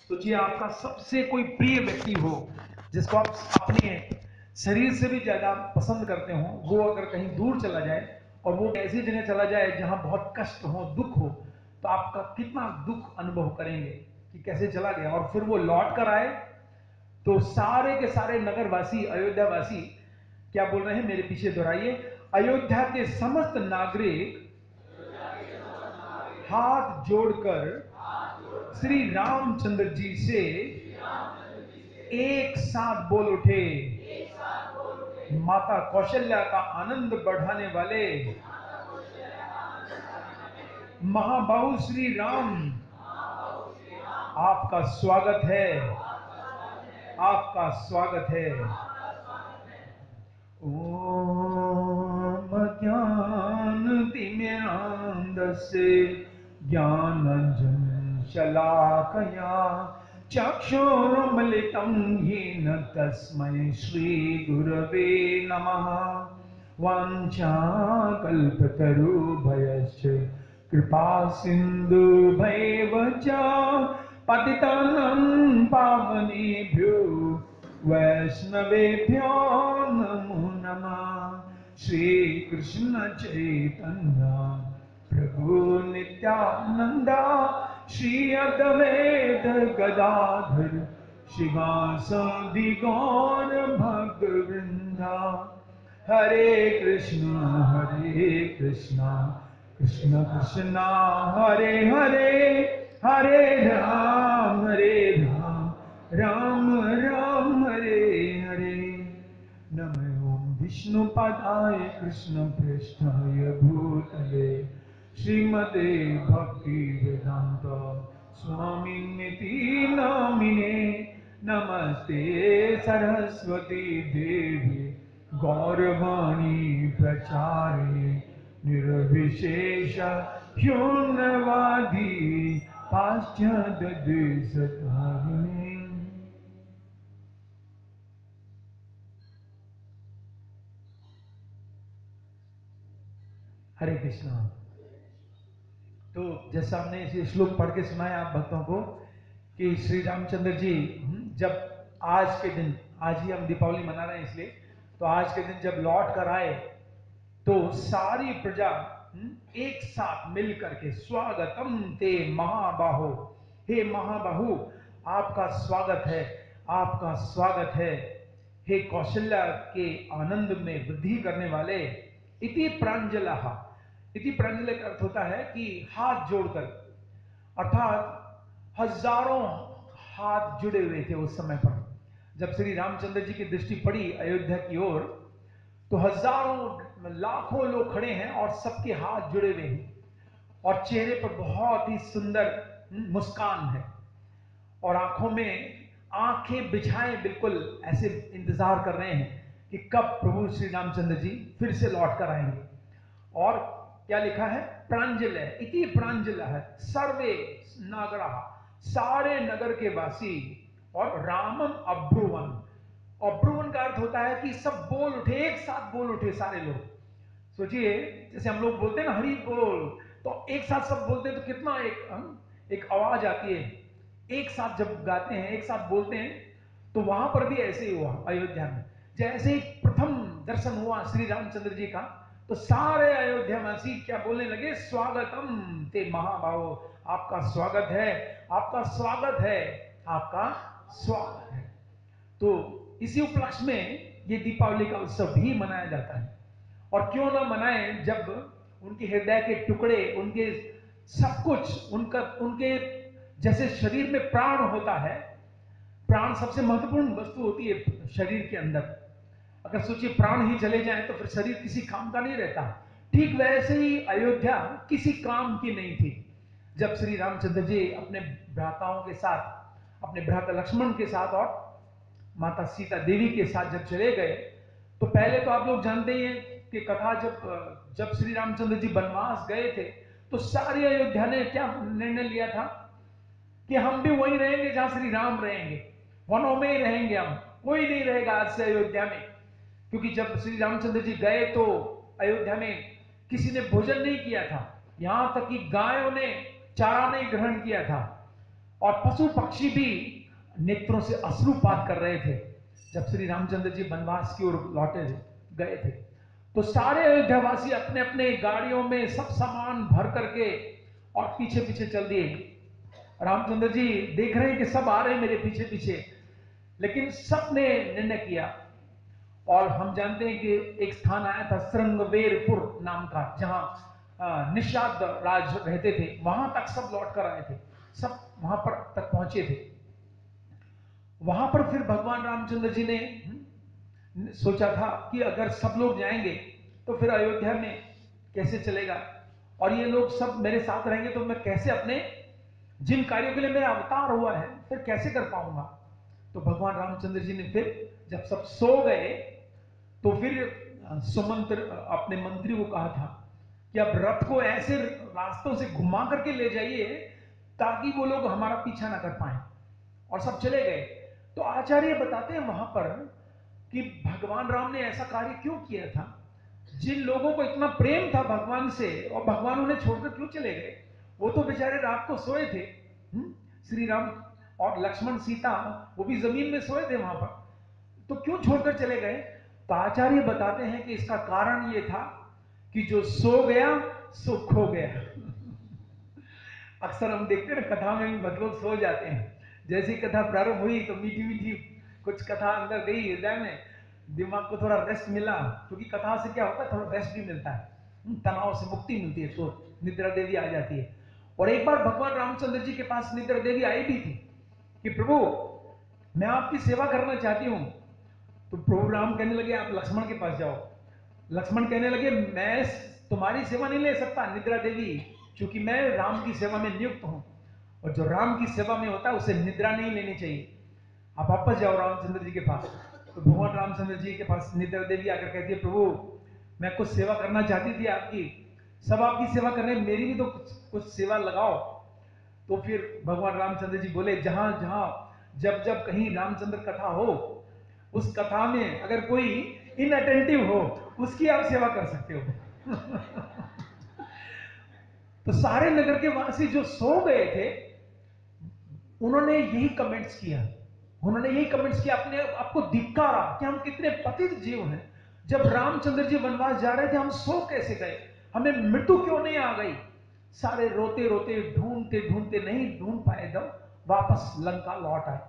सोचिए आपका सबसे कोई प्रिय व्यक्ति हो, जिसको आप अपने शरीर से भी ज्यादा पसंद करते हो, वो अगर कहीं दूर चला जाए और वो ऐसी जगह चला जाए जहां बहुत कष्ट हो, दुख हो, तो आपका कितना दुख अनुभव करेंगे कि कैसे चला गया। और फिर वो लौट कर आए तो सारे के सारे नगरवासी, अयोध्यावासी क्या बोल रहे हैं, मेरे पीछे दोहराइए। अयोध्या के समस्त नागरिक हाथ जोड़कर श्री रामचंद्र जी से एक साथ बोल उठे, माता कौशल्या का आनंद बढ़ाने वाले महाबाहु श्री राम, आपका स्वागत है, आपका स्वागत है। ओम ज्ञानतिमिरान्धस्य ज्ञानाञ्जन शलाकया चक्षुरुन्मिलितं येन तस्मै श्रीगुरवे नमः। वाञ्छाकल्पतरुभ्यश्च कृपा सिन्धुभैव च पतितानां पावनेभ्यो वैष्णवेभ्यो नमो नमः। श्री कृष्ण चैतन्य प्रभु नित्यानंद श्री अद्वैत गदाधर शिवासादि गौर भक्तवृंदा। हरे कृष्णा कृष्ण कृष्ण हरे हरे, हरे राम राम राम हरे हरे। नमो विष्णुपदाय कृष्ण पृष्ठाय भूतले श्रीमते भक्ति वेदांत स्वामिनिति नामिने। नमस्ते सरस्वती देवी गौरवाणी प्रचारे निर्विशेष शून्यवादी पाश्चात्य देशधारिणे। हरे कृष्णा। तो जैसा हमने इसे श्लोक पढ़ के सुनाया आप भक्तों को कि श्री रामचंद्र जी जब आज के दिन, आज ही हम दीपावली मना रहे हैं इसलिए, तो आज के दिन जब लौट कर आए तो सारी प्रजा एक साथ मिल करके स्वागतम ते महाबाहो, हे महाबाहु आपका स्वागत है, आपका स्वागत है। हे कौशल्या के आनंद में वृद्धि करने वाले, इति प्रांजलः। इति प्रांजल का अर्थ होता है कि हाथ जोड़कर, अर्थात हजारों हाथ जुड़े हुए थे उस समय पर। जब श्री रामचंद्र जी की दृष्टि पड़ी अयोध्या की ओर तो हजारों लाखों लोग खड़े हैं और सबके हाथ जुड़े हुए हैं और चेहरे पर बहुत ही सुंदर मुस्कान है और आंखों में आंखें बिछाए बिल्कुल ऐसे इंतजार कर रहे हैं कि कब प्रभु श्री रामचंद्र जी फिर से लौट कर आएंगे। और क्या लिखा है, प्रांजल है, इति प्रांजल है सर्वे नागरा, सारे नगर के वासी, और रामम अब्रुवन। अब्रुवन का अर्थ होता है कि सब बोल उठे, एक साथ बोल उठे सारे लोग। सोचिए जैसे हम लोग बोलते हैं ना हरि बोल, तो एक साथ सब बोलते हैं तो कितना एक आवाज आती है। एक साथ जब गाते हैं, एक साथ बोलते हैं, तो वहां पर भी ऐसे ही हुआ अयोध्या में। जैसे ही प्रथम दर्शन हुआ श्री रामचंद्र जी का तो सारे अयोध्यावासी क्या बोलने लगे, स्वागतम ते महाबाहो, आपका स्वागत है, आपका स्वागत है, आपका स्वागत है। तो इसी उपलक्ष्य में ये दीपावली का उत्सव भी मनाया जाता है। और क्यों ना मनाएं जब उनके हृदय के टुकड़े, उनके सब कुछ, उनके जैसे शरीर में प्राण होता है, प्राण सबसे महत्वपूर्ण वस्तु होती है शरीर के अंदर। अगर सोचिए प्राण ही चले जाएं तो फिर शरीर किसी काम का नहीं रहता। ठीक वैसे ही अयोध्या किसी काम की नहीं थी। जब श्री रामचंद्र जी अपने भ्राताओं के साथ, अपने भ्राता लक्ष्मण के साथ और माता सीता देवी के साथ जब चले गए, तो पहले तो आप लोग जानते ही हैं कि कथा, जब श्री रामचंद्र जी वनवास गए थे तो सारी अयोध्या ने क्या निर्णय लिया था कि हम भी वहीं रहेंगे जहां श्री राम रहेंगे, वनों में ही रहेंगे, हम कोई नहीं रहेगा आज से अयोध्या में। क्योंकि जब श्री रामचंद्र जी गए तो अयोध्या में किसी ने भोजन नहीं किया था, यहां तक कि गायों ने चारा नहीं ग्रहण किया था। और पशु पक्षी भी नेत्रों से अश्रुपात कर रहे थे जब श्री रामचंद्र जी वनवास की ओर लौटे गए थे। तो सारे अयोध्यावासी अपने अपने गाड़ियों में सब सामान भर करके और पीछे पीछे चल दिए। रामचंद्र जी देख रहे हैं कि सब आ रहे हैं मेरे पीछे पीछे, लेकिन सबने निर्णय किया। और हम जानते हैं कि एक स्थान आया था श्रृंगवेरपुर नाम का, जहां निषाद राज रहते थे, वहां तक सब लौट कर आए थे, सब वहां पर तक पहुंचे थे। वहां पर फिर भगवान रामचंद्र जी ने सोचा था कि अगर सब लोग जाएंगे तो फिर अयोध्या में कैसे चलेगा, और ये लोग सब मेरे साथ रहेंगे तो मैं कैसे अपने जिन कार्यों के लिए मेरा अवतार हुआ है फिर कैसे कर पाऊंगा। तो भगवान रामचंद्र जी ने फिर जब सब सो गए तो फिर सुमंत्र अपने मंत्री को कहा था कि अब रथ को ऐसे रास्तों से घुमा करके ले जाइए ताकि वो लोग हमारा पीछा ना कर पाए। और सब चले गए। तो आचार्य बताते हैं वहां पर कि भगवान राम ने ऐसा कार्य क्यों किया था। जिन लोगों को इतना प्रेम था भगवान से और भगवान उन्हें छोड़कर क्यों चले गए, वो तो बेचारे रात को सोए थे। श्री राम और लक्ष्मण सीता वो भी जमीन में सोए थे वहां पर, तो क्यों छोड़कर चले गए। तो आचार्य बताते हैं कि इसका कारण ये था कि जो सो गया सो खो गया। अक्सर हम देखते हैं कथा में भी बहुत लोग सो जाते हैं। जैसी कथा प्रारंभ हुई तो मीठी मीठी कुछ कथा अंदर गई हृदय में, दिमाग को थोड़ा रेस्ट मिला, क्योंकि कथा से क्या होता है थोड़ा रेस्ट भी मिलता है, तनाव से मुक्ति मिलती है, तो निद्रा देवी आ जाती है। और एक बार भगवान रामचंद्र जी के पास निद्रा देवी आई भी थी कि प्रभु मैं आपकी सेवा करना चाहती हूं। तो प्रभु राम कहने लगे आप लक्ष्मण के पास जाओ। लक्ष्मण कहने लगे मैं तुम्हारी सेवा नहीं ले सकता निद्रा देवी, क्योंकि मैं राम की सेवा में नियुक्त हूं, और जो राम की सेवा में होता है उसे निद्रा नहीं लेनी चाहिए, आप वापस जाओ रामचंद्र जी के पास। तो भगवान रामचंद्र जी के पास निद्रा देवी आकर कहती है प्रभु मैं कुछ सेवा करना चाहती थी आपकी, सब आपकी सेवा कर रहे हैं, मेरी भी तो कुछ सेवा लगाओ। तो फिर भगवान रामचंद्र जी बोले जहां जहां जब जब कहीं रामचंद्र कथा हो उस कथा में अगर कोई इनअटेंटिव हो उसकी आप सेवा कर सकते हो। तो सारे नगर के वासी जो सो गए थे उन्होंने यही कमेंट्स किया, उन्होंने यही कमेंट्स किया, अपने आपको धिक्कारा कि हम कितने पतित जीव हैं। जब रामचंद्र जी वनवास जा रहे थे हम सो कैसे गए, हमें मृत्यु क्यों नहीं आ गई। सारे रोते रोते ढूंढते ढूंढते नहीं ढूंढ पाए, जब वापस लंका लौट आए,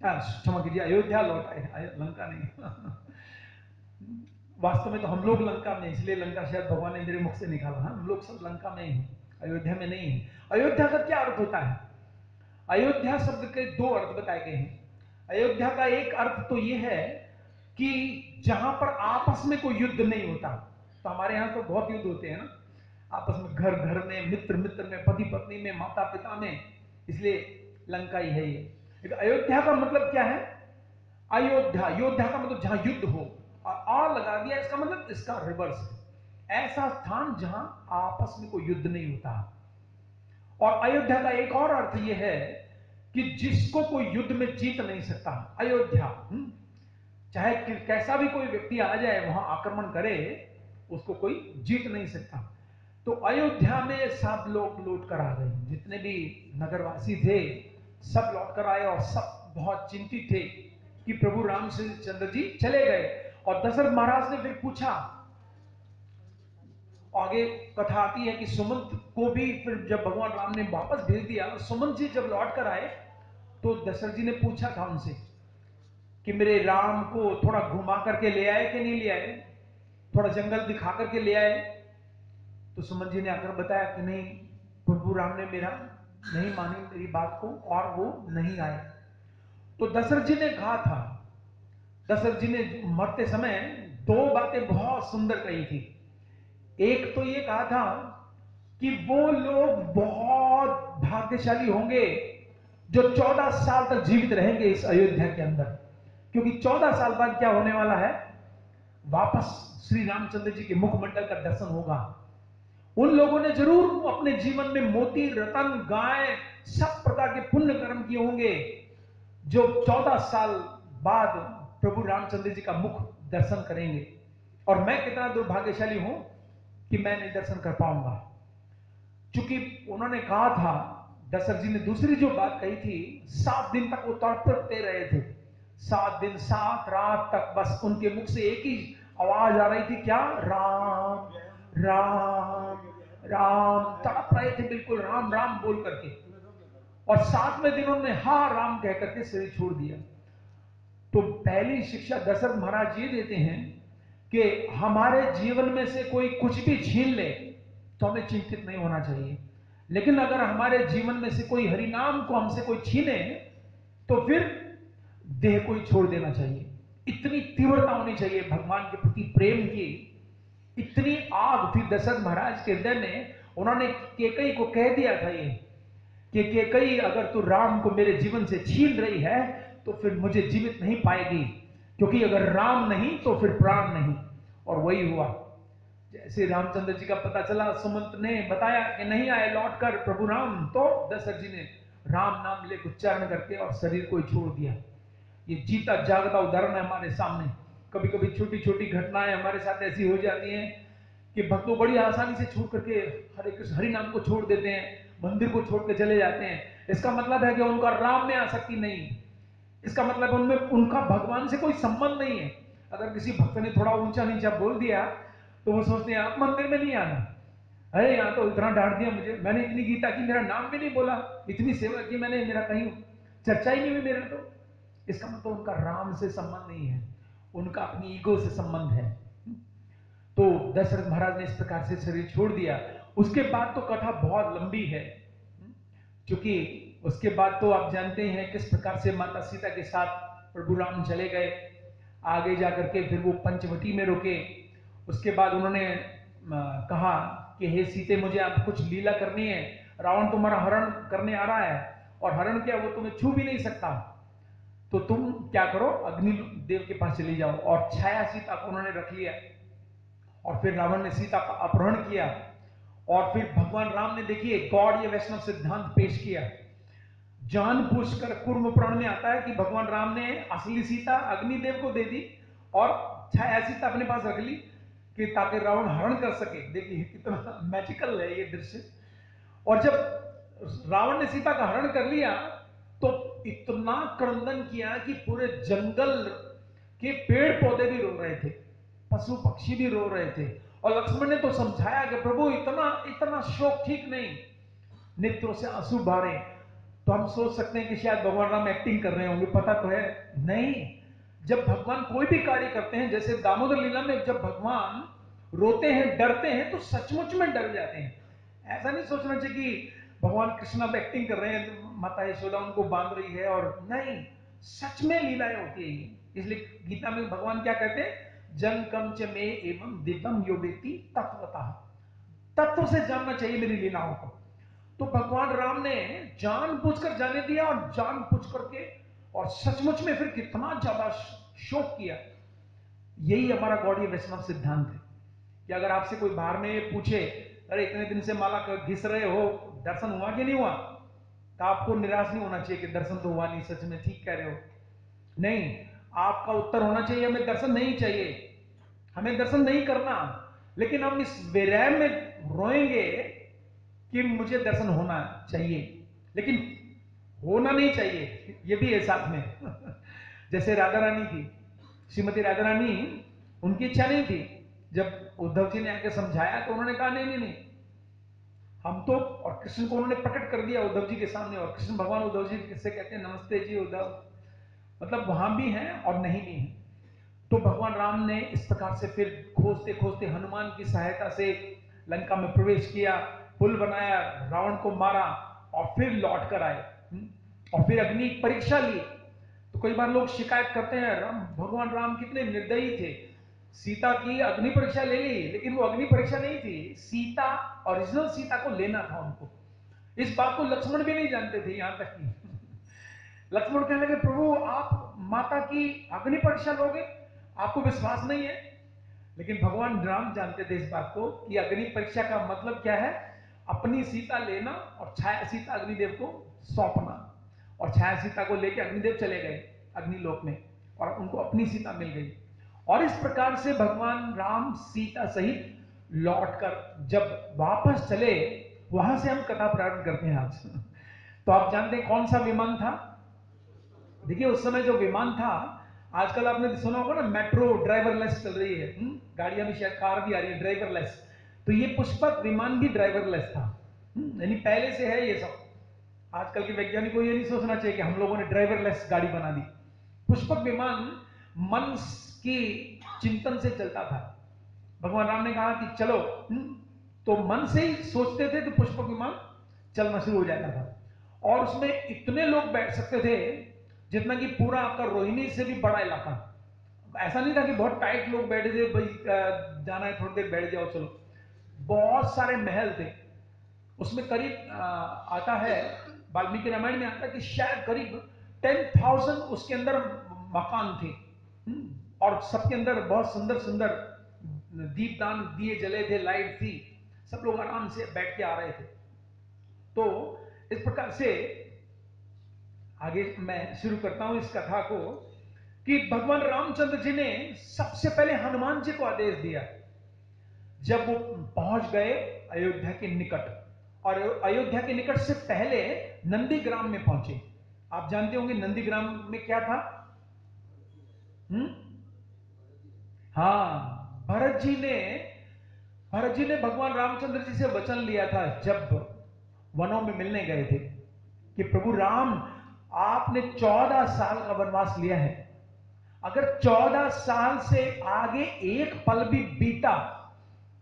क्षमा कीजिए अयोध्या लौट आए, लंका नहीं। वास्तव में तो हम लोग लंका में, इसलिए लंका शायद भगवान ने मेरे मुख से निकाला, हम लोग सब लंका में ही हैं, अयोध्या में नहीं है। अयोध्या का क्या अर्थ होता है, अयोध्या शब्द के दो अर्थ बताए गए हैं। अयोध्या का एक अर्थ तो यह है कि जहां पर आपस में कोई युद्ध नहीं होता। तो हमारे यहां तो बहुत युद्ध होते हैं ना आपस में, घर घर में, मित्र मित्र में, पति पत्नी में, माता पिता में, इसलिए लंका ही है ये। अयोध्या का मतलब क्या है, अयोध्या, योद्धा का मतलब जहां युद्ध हो, और लगा दिया इसका मतलब इसका रिवर्स है, ऐसा स्थान जहां आपस में कोई युद्ध नहीं होता। और अयोध्या का एक और अर्थ यह है कि जिसको कोई युद्ध में जीत नहीं सकता, अयोध्या, चाहे कैसा भी कोई व्यक्ति आ जाए वहां आक्रमण करे उसको कोई जीत नहीं सकता। तो अयोध्या में सब लोग लौट कर आ गए, जितने भी नगरवासी थे सब लौट कर आए और सब बहुत चिंतित थे कि प्रभु रामचंद्र जी चले गए। और दशरथ महाराज ने फिर पूछा, आगे कथा आती है कि सुमंत को भी फिर जब भगवान राम ने वापस भेज दिया, सुमंत जी जब लौट कर आए तो दशरथ जी ने पूछा था उनसे कि मेरे राम को थोड़ा घुमा करके ले आए कि नहीं ले आए, थोड़ा जंगल दिखा करके ले आए। तो सुमंत जी ने आकर बताया कि नहीं, प्रभु राम ने मेरा नहीं मानी मेरी बात को और वो नहीं आए। तो दशरथ जी ने कहा था, दशरथ जी ने मरते समय दो बातें बहुत सुंदर कही थी। एक तो ये कहा था कि वो लोग बहुत भाग्यशाली होंगे जो 14 साल तक जीवित रहेंगे इस अयोध्या के अंदर, क्योंकि 14 साल बाद क्या होने वाला है, वापस श्री रामचंद्र जी के मुखमंडल का दर्शन होगा। उन लोगों ने जरूर अपने जीवन में मोती, रतन, गाय, सब प्रकार के पुण्य कर्म किए होंगे जो 14 साल बाद प्रभु रामचंद्र जी का मुख दर्शन करेंगे। और मैं कितना दुर्भाग्यशाली हूं कि मैं नहीं दर्शन कर पाऊंगा, क्योंकि उन्होंने कहा था दशरथ जी ने दूसरी जो बात कही थी, 7 दिन तक वो तड़पते रहे थे, 7 दिन 7 रात तक बस उनके मुख से एक ही आवाज आ रही थी, क्या? राम राम राम। तड़प रहे थे बिल्कुल, राम राम बोल करके। और 7वें दिन उन्होंने हा राम कह करके शरीर छोड़ दिया। तो पहली शिक्षा दशरथ महाराज ये देते हैं कि हमारे जीवन में से कोई कुछ भी छीन ले तो हमें चिंतित नहीं होना चाहिए, लेकिन अगर हमारे जीवन में से कोई हरिनाम को हमसे कोई छीने तो फिर देह को ही छोड़ देना चाहिए। इतनी तीव्रता होनी चाहिए भगवान के प्रति प्रेम की, इतनी आग थी दशरथ महाराज के हृदय में। उन्होंने केकई को कह दिया था ये कि केकई, अगर तू राम को मेरे जीवन से छीन रही है तो फिर मुझे जीवित नहीं पाएगी, क्योंकि अगर राम नहीं तो फिर प्राण नहीं। और वही हुआ। जैसे रामचंद्र जी का पता चला, सुमंत ने बताया कि नहीं आए लौट कर प्रभु राम, तो दशरथ जी ने राम नाम ले उच्चारण करके और शरीर को ही छोड़ दिया। ये जीता जागता उदाहरण है हमारे सामने। कभी कभी छोटी छोटी घटनाएं हमारे साथ ऐसी हो जाती हैं कि भक्त बड़ी आसानी से छोड़ करके हरे कृष्ण हरि नाम को छोड़ देते हैं, मंदिर को छोड़ के चले जाते हैं। इसका मतलब है कि उनका राम में आसक्ति नहीं, इसका मतलब उनमें उनका भगवान से कोई संबंध नहीं है। अगर किसी भक्त ने थोड़ा ऊंचा नीचा बोल दिया तो वो सोचते हैं आप मंदिर में नहीं आना, अरे यहाँ तो इतना डांट दिया मुझे, मैंने इतनी गीता की, मेरा नाम भी नहीं बोला, इतनी सेवा की मैंने, मेरा कहीं चर्चा ही नहीं हुई मेरा। तो इसका मतलब उनका राम से संबंध नहीं है, उनका अपनी ईगो से संबंध है। तो दशरथ महाराज ने इस प्रकार से शरीर छोड़ दिया। उसके बाद तो कथा बहुत लंबी है, क्योंकि उसके बाद तो आप जानते हैं किस प्रकार से माता सीता के साथ प्रभु राम चले गए। आगे जाकर के फिर वो पंचवटी में रुके। उसके बाद उन्होंने कहा कि हे सीते, मुझे आप कुछ लीला करनी है, रावण तुम्हारा हरण करने आ रहा है, और हरण क्या, वो तुम्हें छू भी नहीं सकता, तो तुम क्या करो, अग्नि देव के पास चली जाओ। और छाया सीता को उन्होंने रख लिया, और फिर रावण ने सीता का अपहरण किया। और फिर भगवान राम ने, देखिए, गौड़ ये वैष्णव सिद्धांत पेश किया। जानबूझकर कुर्म पुराण में आता है कि भगवान राम ने असली सीता अग्निदेव को दे दी और छाया सीता अपने पास रख ली कि ताकि रावण हरण कर सके। देखिए कितना मैजिकल है ये दृश्य। और जब रावण ने सीता का हरण कर लिया तो इतना क्रंदन किया कि पूरे जंगल के पेड़ पौधे भी रो रहे थे, पशु पक्षी भी रो रहे थे। और लक्ष्मण ने तो समझाया कि प्रभु इतना इतना शोक ठीक नहीं, नेत्रों से आंसू बारे। तो हम सोच सकते हैं कि शायद भगवान राम एक्टिंग कर रहे होंगे, पता तो है नहीं। जब भगवान कोई भी कार्य करते हैं, जैसे दामोदर लीला में जब भगवान रोते हैं, डरते हैं, तो सचमुच में डर जाते हैं। ऐसा नहीं सोचना चाहिए कि भगवान कृष्ण अब एक्टिंग कर रहे हैं, माता यशोदा उनको बांध रही है, और नहीं, सच में लीलाएं होती है। इसलिए गीता में भगवान क्या कहते हैं, जन कम च में एवं दिव्यम यो वेति तत्वतः, तत्व से जानना चाहिए मेरी लीलाओं को। तो भगवान राम ने जानबूझकर जाने दिया, और जानबूझ करके और सचमुच में फिर कितना ज्यादा शोक किया। यही हमारा गौड़ीय वैष्णव सिद्धांत है कि अगर आपसे कोई बाहर में पूछे, अरे इतने दिन से माला घिस रहे हो, दर्शन हुआ कि नहीं हुआ, तो आपको निराश नहीं होना चाहिए कि दर्शन तो हुआ नहीं, सच में ठीक कह रहे हो। नहीं, आपका उत्तर होना चाहिए हमें दर्शन नहीं चाहिए, हमें दर्शन नहीं करना, लेकिन हम इस विरह में रोएंगे कि मुझे दर्शन होना चाहिए, लेकिन होना नहीं चाहिए, ये भी है साथ में। जैसे राधा रानी थी, श्रीमती राधा रानी, उनकी इच्छा नहीं थी। जब उद्धव जी ने आके समझाया तो उन्होंने कहा नहीं नहीं नहीं, हम तो, और कृष्ण को उन्होंने प्रकट कर दिया उद्धव जी के सामने। और कृष्ण भगवान उद्धव जी किससे कहते हैं, नमस्ते जी उद्धव, मतलब वहां भी हैं और नहीं भी हैं। तो भगवान राम ने इस प्रकार से फिर खोजते खोजते हनुमान की सहायता से लंका में प्रवेश किया, पुल बनाया, रावण को मारा, और फिर लौट कर आए। और फिर अग्नि परीक्षा ली। तो कई बार लोग शिकायत करते हैं, भगवान राम कितने निर्दयी थे, सीता की अग्नि परीक्षा ले ली, लेकिन वो अग्नि परीक्षा नहीं थी, सीता, ओरिजिनल सीता को लेना था उनको। इस बात को लक्ष्मण भी नहीं जानते थे, यहां तक कि लक्ष्मण कहने लगे, प्रभु आप माता की अग्नि परीक्षा लोगे, आपको विश्वास नहीं है। लेकिन भगवान राम जानते थे इस बात को कि अग्नि परीक्षा का मतलब क्या है, अपनी सीता लेना और छाया सीता अग्निदेव को सौंपना। और छाया सीता को लेकर अग्निदेव चले गए अग्निलोक में, और उनको अपनी सीता मिल गई। और इस प्रकार से भगवान राम सीता सहित लौटकर जब वापस चले, वहां से हम कथा प्रारंभ करते हैं आज। तो आप जानते हैं कौन सा विमान था? देखिए उस समय जो विमान था, आजकल आपने सुना होगा ना मेट्रो ड्राइवरलेस चल रही है, गाड़ियां भी, शायद कार भी आ रही है ड्राइवरलेस। तो ये पुष्पक विमान भी ड्राइवरलेस था। यानी पहले से है ये सब। आजकल के वैज्ञानिक को ये नहीं सोचना चाहिए कि हम लोगों ने ड्राइवरलेस गाड़ी बना दी। पुष्पक विमान मन की चिंतन से चलता था। भगवान राम ने कहा कि चलो, तो मन से ही सोचते थे तो पुष्पक विमान चलना शुरू हो जाता था। और उसमें इतने लोग बैठ सकते थे जितना कि पूरा आपका रोहिणी से भी बड़ा इलाका। ऐसा नहीं था कि बहुत टाइट लोग बैठे थे, भाई जाना है थोड़ी देर बैठ जाओ चलो। बहुत सारे महल थे उसमें। करीब आता है, वाल्मीकि रामायण में आता है कि शायद करीब 10,000 उसके अंदर मकान थे। और सबके अंदर बहुत सुंदर सुंदर दीपदान दिए जले थे, लाइट थी, सब लोग आराम से बैठ के आ रहे थे। तो इस प्रकार से आगे मैं शुरू करता हूं इस कथा को कि भगवान रामचंद्र जी ने सबसे पहले हनुमान जी को आदेश दिया। जब वो पहुंच गए अयोध्या के निकट, और अयोध्या के निकट से पहले नंदीग्राम में पहुंचे। आप जानते होंगे नंदीग्राम में क्या था? हाँ, भरत जी ने भगवान रामचंद्र जी से वचन लिया था जब वनों में मिलने गए थे कि प्रभु राम, आपने 14 साल का वनवास लिया है, अगर 14 साल से आगे एक पल भी बीता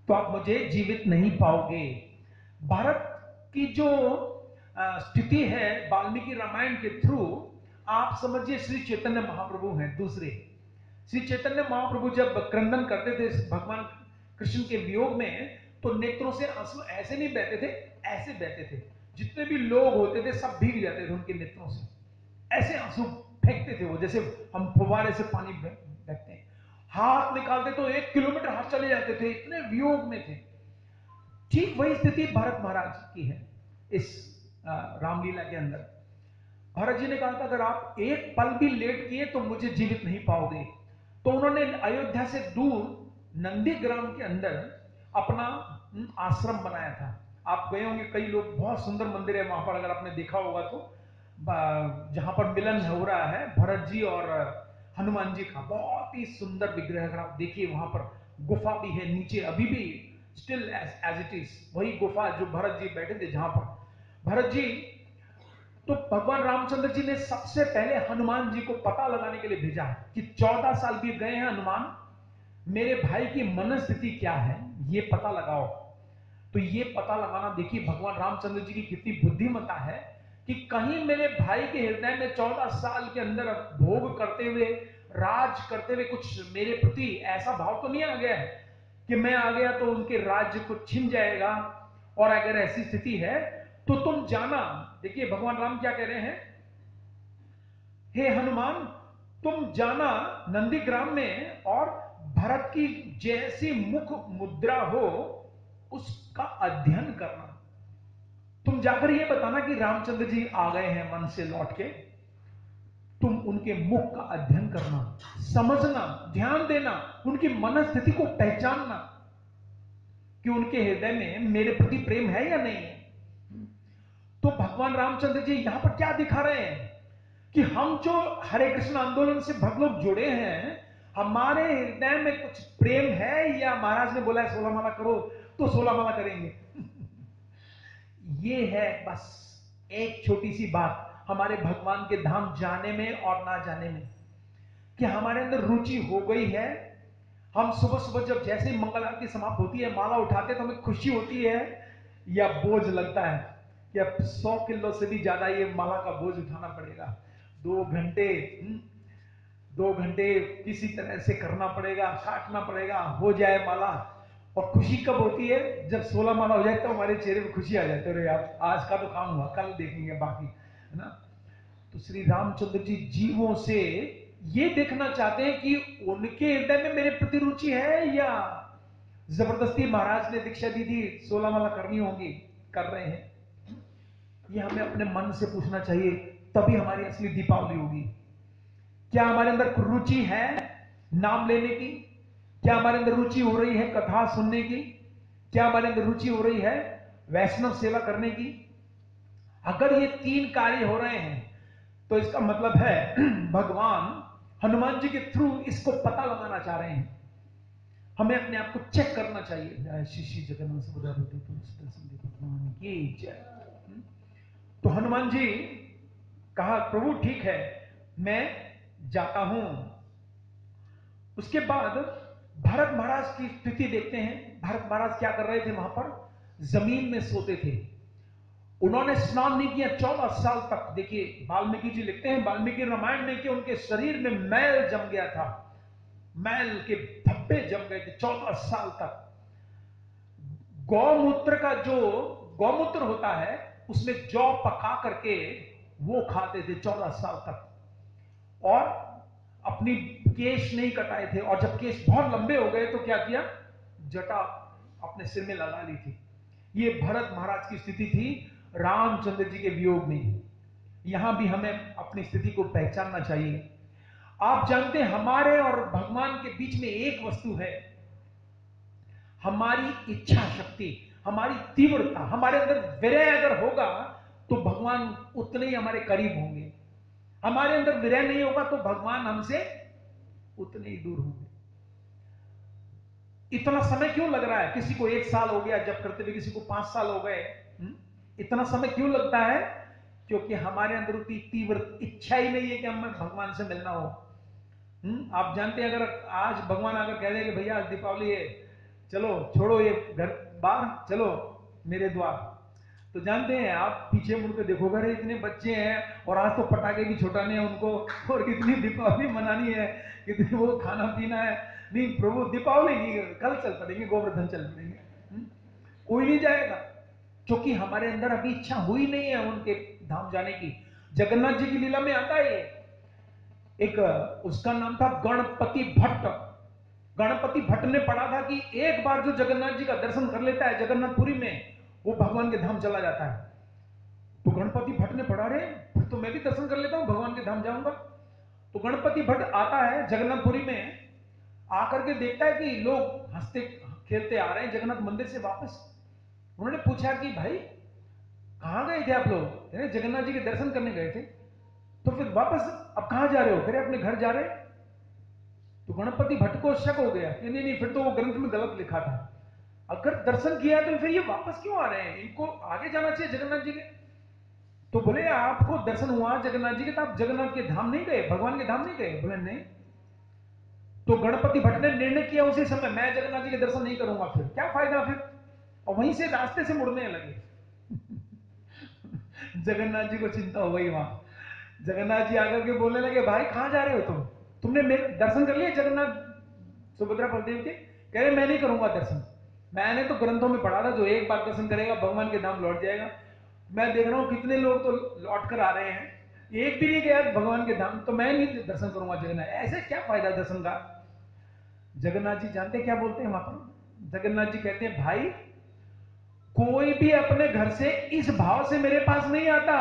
तो आप मुझे जीवित नहीं पाओगे। भारत की जो स्थिति है वाल्मीकि रामायण के थ्रू, आप समझिए श्री चैतन्य महाप्रभु हैं दूसरे। श्री चैतन्य महाप्रभु जब क्रंदन करते थे भगवान कृष्ण के वियोग में, तो नेत्रों से आंसू ऐसे नहीं बहते थे, ऐसे बहते थे। जितने भी लोग होते थे सब भीग जाते थे उनके नेत्रों से। ऐसे आंसू फेंकते थे वो, जैसे हम फुवारे से पानी फेंकते हैं। हाथ निकालते तो 1 किलोमीटर हाथ चले जाते थे, इतने वियोग में थे। ठीक वही स्थिति भरत महाराज की है इस रामलीला के अंदर। भरत जी ने कहा था अगर आप एक पल भी लेट किए तो मुझे जीवित नहीं पाओगे। तो उन्होंने अयोध्या से दूर नंदीग्राम के अंदर अपना आश्रम बनाया था। आप गए होंगे, कई लोग, बहुत सुंदर मंदिर है वहां पर, अगर आपने देखा होगा तो, जहां पर मिलन हो रहा है भरत जी और हनुमान जी का, बहुत ही सुंदर विग्रह। अगर आप देखिए वहां पर गुफा भी है नीचे, अभी भी स्टिल एज इट इज वही गुफा जो भरत जी बैठे थे जहां पर भरत जी। तो भगवान रामचंद्र जी ने सबसे पहले हनुमान जी को पता लगाने के लिए भेजा कि 14 साल बीत गए हैं हनुमान, मेरे भाई की मनस्थिति क्या है ये पता लगाओ। तो ये पता लगाना, देखिए भगवान रामचंद्र जी की कितनी बुद्धिमता है कि कहीं मेरे भाई के हृदय में 14 साल के अंदर भोग करते हुए, राज करते हुए कुछ मेरे प्रति ऐसा भाव तो नहीं आ गया है कि मैं आ गया तो उनके राज्य को छिन जाएगा। और अगर ऐसी स्थिति है तो तुम जाना। देखिए भगवान राम क्या कह रहे हैं, हे हनुमान, तुम जाना नंदीग्राम में और भरत की जैसी मुख मुद्रा हो उसका अध्ययन करना। तुम जाकर यह बताना कि रामचंद्र जी आ गए हैं मन से लौट के। तुम उनके मुख का अध्ययन करना, समझना, ध्यान देना, उनकी मनस्थिति को पहचानना कि उनके हृदय में मेरे प्रति प्रेम है या नहीं है। तो भगवान रामचंद्र जी यहां पर क्या दिखा रहे हैं कि हम जो हरे कृष्ण आंदोलन से भक्त लोग जुड़े हैं, हमारे हृदय में कुछ प्रेम है, या महाराज ने बोला है 16 माला करो तो 16 माला करेंगे। ये है बस एक छोटी सी बात हमारे भगवान के धाम जाने में और ना जाने में, कि हमारे अंदर रुचि हो गई है। हम सुबह सुबह जब जैसे ही मंगल आरती समाप्त होती है, माला उठाते तो हमें खुशी होती है या बोझ लगता है कि अब 100 किलो से भी ज्यादा ये माला का बोझ उठाना पड़ेगा। 2 घंटे 2 घंटे किसी तरह से करना पड़ेगा, काटना पड़ेगा, हो जाए माला। और खुशी कब होती है, जब 16 माला हो जाए तो हमारे चेहरे पे खुशी आ जाती है, अरे यार आज का तो काम हुआ, कल देखेंगे बाकी, है ना। तो श्री रामचंद्र जी जीवों से ये देखना चाहते हैं कि उनके हृदय में मेरे प्रति रुचि है, या जबरदस्ती महाराज ने दीक्षा दी थी 16 माला करनी होगी, कर रहे हैं। ये हमें अपने मन से पूछना चाहिए, तभी हमारी असली दीपावली होगी। क्या हमारे अंदर रुचि है नाम लेने की? क्या हमारे अंदर रुचि हो रही है कथा सुनने की? क्या हमारे अंदर रुचि हो रही है वैष्णव सेवा करने की? अगर ये 3 कार्य हो रहे हैं तो इसका मतलब है भगवान हनुमान जी के थ्रू इसको पता लगाना चाह रहे हैं। हमें अपने आप को चेक करना चाहिए। जय श्री श्री जगन्नाथ सुभद्रा भगवान की जय। तो हनुमान जी कहा प्रभु ठीक है मैं जाता हूं। उसके बाद भरत महाराज की स्थिति देखते हैं। भरत महाराज क्या कर रहे थे? वहां पर जमीन में सोते थे। उन्होंने स्नान नहीं किया 14 साल तक। देखिए वाल्मीकि जी लिखते हैं वाल्मीकि रामायण में कि उनके शरीर में मैल जम गया था, मैल के धब्बे जम गए थे 14 साल तक। गौमूत्र का जो गौमूत्र होता है उसमें जौ पका करके वो खाते थे 14 साल तक। और अपनी केश नहीं कटाए थे, और जब केश बहुत लंबे हो गए तो क्या किया? जटा अपने सिर में लगा ली थी। ये भरत महाराज की स्थिति थी रामचंद्र जी के वियोग में। यहां भी हमें अपनी स्थिति को पहचानना चाहिए। आप जानते हैं हमारे और भगवान के बीच में एक वस्तु है, हमारी इच्छा शक्ति, हमारी तीव्रता। हमारे अंदर विरय अगर होगा तो भगवान उतने ही हमारे करीब होंगे। हमारे अंदर विरय नहीं होगा तो भगवान हमसे उतने ही दूर होंगे। इतना समय क्यों लग रहा है? किसी को 1 साल हो गया जब करते हुए, किसी को 5 साल हो गए। इतना समय क्यों लगता है? क्योंकि हमारे अंदर उतनी तीव्र इच्छा ही नहीं है कि हमें भगवान से मिलना हो। आप जानते हैं अगर आज भगवान अगर कह दें कि भैया आज दीपावली है, चलो छोड़ो ये घर बाहर, चलो मेरे द्वार, तो जानते हैं आप पीछे मुड़ के देखोगे अरे इतने बच्चे हैं और आज तो पटाखे भी छुटाने हैं उनको, और कितनी दीपावली मनानी है, कितनी वो खाना पीना है। नहीं प्रभु दीपावली नहीं, कल चल पड़ेंगे, गोवर्धन चल पड़ेंगे। कोई नहीं जाएगा क्योंकि हमारे अंदर अभी इच्छा हुई नहीं है उनके धाम जाने की। जगन्नाथ जी की लीला में आता है एक, उसका नाम था गणपति भट्ट। गणपति भट्ट ने पढ़ा था कि एक बार जो जगन्नाथ जी का दर्शन कर लेता है जगन्नाथपुरी में, वो भगवान के धाम चला जाता है। तो गणपति भट्ट ने पढ़ा, रहे फिर तो मैं भी दर्शन कर लेता हूं, भगवान के धाम जाऊंगा। तो गणपति भट्ट आता है जगन्नाथपुरी में, आकर के देखता है कि लोग हंसते खेलते आ रहे हैं जगन्नाथ मंदिर से वापस। उन्होंने पूछा कि भाई कहां गए थे आप लोग? जगन्नाथ जी के दर्शन करने गए थे, तो फिर वापस अब कहां जा रहे हो? फिर अपने घर जा रहे हैं। तो गणपति भट्ट को शक हो गया कि नहीं नहीं, फिर तो वो ग्रंथ में गलत लिखा था। अगर दर्शन किया है तो फिर ये वापस क्यों आ रहे हैं? इनको आगे जाना चाहिए जगन्नाथ जी के। तो बोले आपको दर्शन हुआ जगन्नाथ जी के, तो आप जगन्नाथ के धाम नहीं गए, भगवान के धाम नहीं गए? बोले नहीं। तो गणपति भट्ट ने निर्णय किया उसी समय, मैं जगन्नाथ जी के दर्शन नहीं करूंगा, फिर क्या फायदा फिर। और वहीं से रास्ते से मुड़ने लगे। जगन्नाथ जी को चिंता हो गई वहां। जगन्नाथ जी आकर के बोलने लगे भाई कहां जा रहे हो तुम? तुमने मेरे दर्शन कर लिए जगन्नाथ सुभद्रा बलदेव के? कह रहे मैं नहीं करूंगा दर्शन, मैंने तो ग्रंथों में पढ़ा था जो एक बार दर्शन करेगा भगवान के धाम लौट जाएगा। मैं देख रहा हूं कितने लोग तो लौट कर आ रहे हैं, एक भी नहीं गया भगवान के धाम, तो मैं नहीं दर्शन करूंगा जगन्नाथ, ऐसे क्या फायदा दर्शन का। जगन्नाथ जी जानते क्या बोलते हैं वहां पर? जगन्नाथ जी कहते हैं भाई कोई भी अपने घर से इस भाव से मेरे पास नहीं आता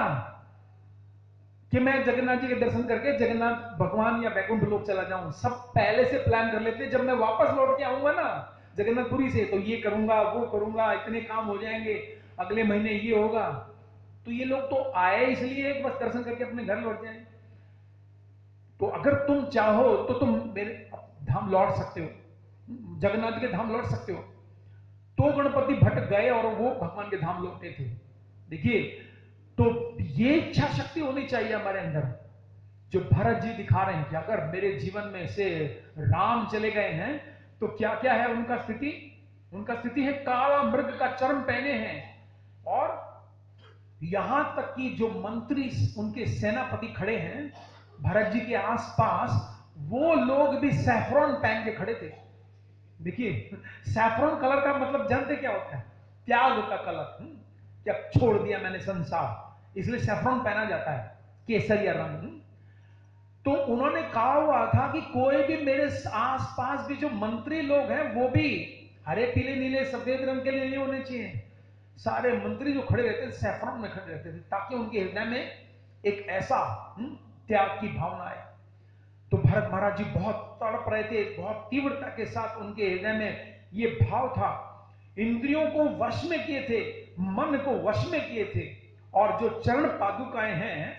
कि मैं जगन्नाथ जी के दर्शन करके जगन्नाथ भगवान या वैकुंठ लोक चला जाऊं। सब पहले से प्लान कर लेते, जब मैं वापस लौट के आऊंगा ना जगन्नाथपुरी से, तो ये करूंगा वो करूंगा, इतने काम हो जाएंगे, अगले महीने ये होगा। तो ये लोग तो आए इसलिए बस दर्शन करके अपने घर लौट जाएं। तो अगर तुम चाहो तो तुम मेरे धाम लौट सकते हो, जगन्नाथ के धाम लौट सकते हो। तो गणपति भट्ट गए और वो भगवान के धाम लौटे थे। देखिए तो ये इच्छा शक्ति होनी चाहिए हमारे अंदर, जो भरत जी दिखा रहे हैं कि अगर मेरे जीवन में से राम चले गए हैं तो क्या क्या है उनका स्थिति। उनका स्थिति है काला मृग का चर्म पहने हैं, और यहां तक कि जो मंत्री उनके सेनापति खड़े हैं भरत जी के आसपास, वो लोग भी सैफरॉन पहन के खड़े थे। देखिए सैफरॉन कलर का मतलब जानते क्या होता है? त्याग का कलर। क्या छोड़ दिया मैंने संसार, इसलिए सैफरॉन पहना जाता है, केसरिया रंग। तो उन्होंने कहा हुआ था कि कोई भी मेरे आसपास भी जो मंत्री लोग हैं वो भी हरे पीले नीले सफेद रंग के लिए नहीं होने चाहिए। सारे मंत्री जो खड़े रहते थे सैफरॉन में खड़े रहते थे, ताकि उनके हृदय में एक ऐसा त्याग की भावना आए। तो भरत महाराज जी बहुत तड़प रहे थे, बहुत तीव्रता के साथ उनके हृदय में ये भाव था। इंद्रियों को वश में किए थे, मन को वश में किए थे, और जो चरण पादुकाएं हैं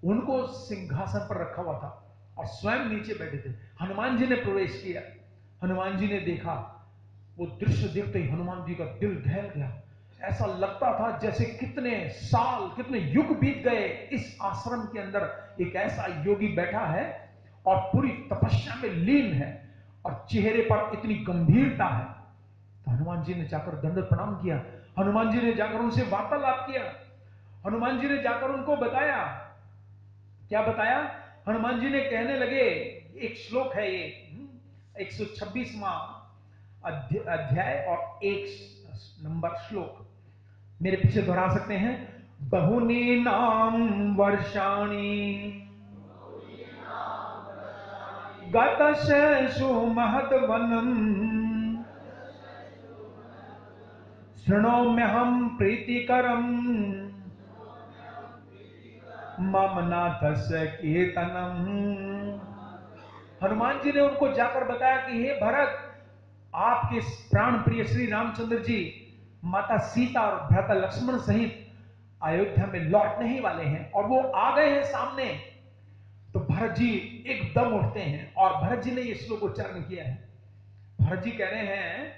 उनको सिंहासन पर रखा हुआ था और स्वयं नीचे बैठे थे। हनुमान जी ने प्रवेश किया, हनुमान जी ने देखा, वो दृश्य देखते ही हनुमान जी का दिल दहल गया। ऐसा लगता था जैसे कितने साल, कितने युग बीत गए, इस आश्रम के अंदर एक ऐसा योगी बैठा है और पूरी तपस्या में लीन है और चेहरे पर इतनी गंभीरता है। तो हनुमान जी ने जाकर दंडवत प्रणाम किया, हनुमान जी ने जाकर उनसे वार्तालाप किया, हनुमान जी ने जाकर उनको बताया। क्या बताया? हनुमान जी ने कहने लगे, एक श्लोक है ये 126वां अध्याय और 1 नंबर श्लोक मेरे पीछे दोहरा सकते हैं। बहुनी नाम वर्षाणी गतशेषु महद्वनम् शृणोम्यहं प्रीतिकरम् मम नाथस्य कीर्तनम्। हनुमान जी ने उनको जाकर बताया कि हे भरत, आपके प्राण प्रिय श्री रामचंद्र जी माता सीता और भ्राता लक्ष्मण सहित अयोध्या में लौटने ही वाले हैं और वो आ गए हैं सामने। तो भरत जी एकदम उठते हैं और भरत जी ने ये श्लोक उच्चारण किया है। भरत जी कह रहे हैं,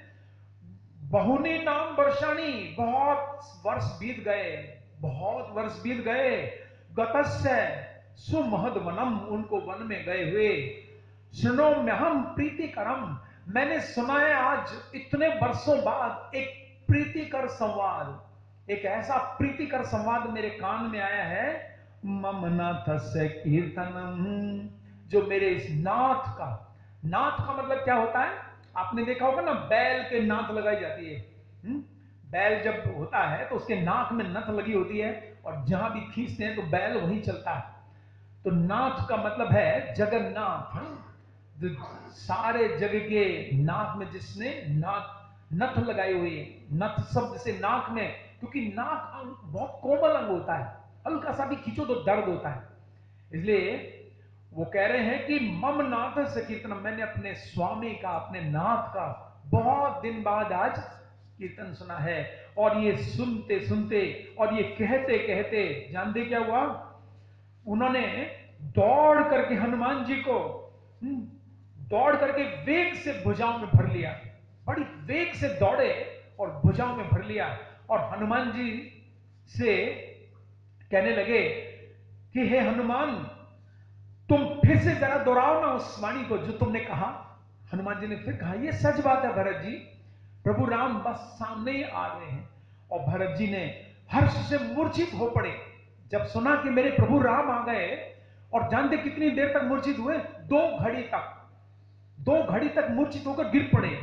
बहुनी नाम वर्षाणी, बहुत वर्ष बीत गए, बहुत वर्ष बीत गए, गतस्य सुमहद वनम, उनको वन में गए हुए, शृणोम्यहं प्रीतिकरम, मैंने सुना है आज इतने वर्षों बाद एक प्रीतिकर संवाद, एक ऐसा प्रीतिकर संवाद मेरे कान में आया है। मम नाथस्य कीर्तनम, जो मेरे इस नाथ का, नाथ का मतलब क्या होता है? आपने देखा होगा ना, बैल के नाथ लगाई जाती है। बैल जब होता है तो उसके नाक में नथ लगी होती है और जहां भी खींचते हैं तो बैल वहीं चलता है। तो नाथ का मतलब है जगन्नाथ, जो सारे जग के नाक में जिसने नथ लगाई हुई है। नथ शब्द से नाक में, क्योंकि नाक अंग बहुत कोमल अंग होता है, हल्का सा भी खींचो तो दर्द होता है, इसलिए वो कह रहे हैं कि मम नाथ से कीर्तन, मैंने अपने स्वामी का, अपने नाथ का बहुत दिन बाद आज कीर्तन सुना है। और ये सुनते सुनते और ये कहते कहते जानते क्या हुआ? उन्होंने दौड़ करके हनुमान जी को दौड़ करके वेग से भुजाओं में भर लिया, बड़ी वेग से दौड़े और भुजाओं में भर लिया और हनुमान जी से कहने लगे कि हे हनुमान, तुम फिर से जरा दोहराओ ना उस वाणी को जो तुमने कहा। हनुमान जी ने फिर कहा, ये सच बात है भरत जी, प्रभु राम बस सामने ही आ रहे हैं। और भरत जी ने हर्ष से मूर्छित हो पड़े जब सुना कि मेरे प्रभु राम आ गए। और जानते कितनी देर तक मूर्छित हुए? 2 घड़ी तक मूर्छित होकर गिर पड़े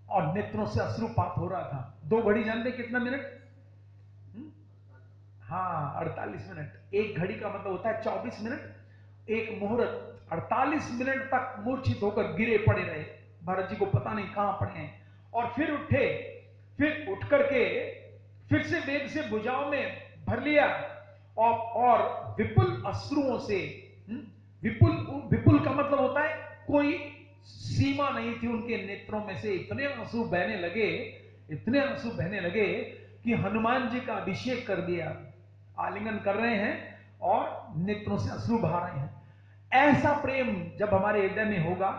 और नेत्रों से अश्रुपात हो रहा था। 2 घड़ी जानते कितना मिनट? हाँ, 48 मिनट। 1 घड़ी का मतलब होता है 24 मिनट, एक मुहूर्त। 48 मिनट तक मूर्छित होकर गिरे पड़े रहे। भरत जी को पता नहीं कहां पड़े हैं। और फिर उठे, फिर उठ करके फिर से वेग से भुजाओं में भर लिया और विपुल अश्रुओं से, विपुल, विपुल का मतलब होता है कोई सीमा नहीं थी उनके नेत्रों में से, इतने आंसू बहने लगे, इतने आंसू बहने लगे कि हनुमान जी का अभिषेक कर दिया। आलिंगन कर रहे हैं और नेत्रों से अश्रु बहा रहे हैं। ऐसा प्रेम जब हमारे हृदय में होगा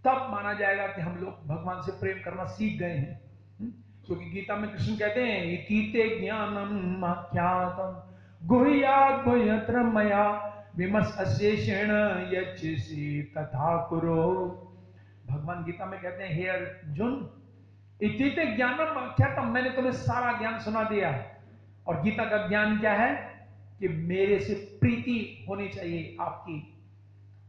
तब माना जाएगा कि हम लोग भगवान से प्रेम करना सीख गए हैं। क्योंकि गीता में कृष्ण कहते हैं, इतीते ज्ञानम आख्यातम गुह्यात् गुह्यत्र मया विमर्श अशेषेण यच्छसि तथा कुरो। भगवान गीता में कहते हैं, हे अर्जुन, इतीते ज्ञानम आख्यातम, मैंने तुम्हें सारा ज्ञान सुना दिया। और गीता का ज्ञान क्या है? कि मेरे से प्रीति होनी चाहिए आपकी।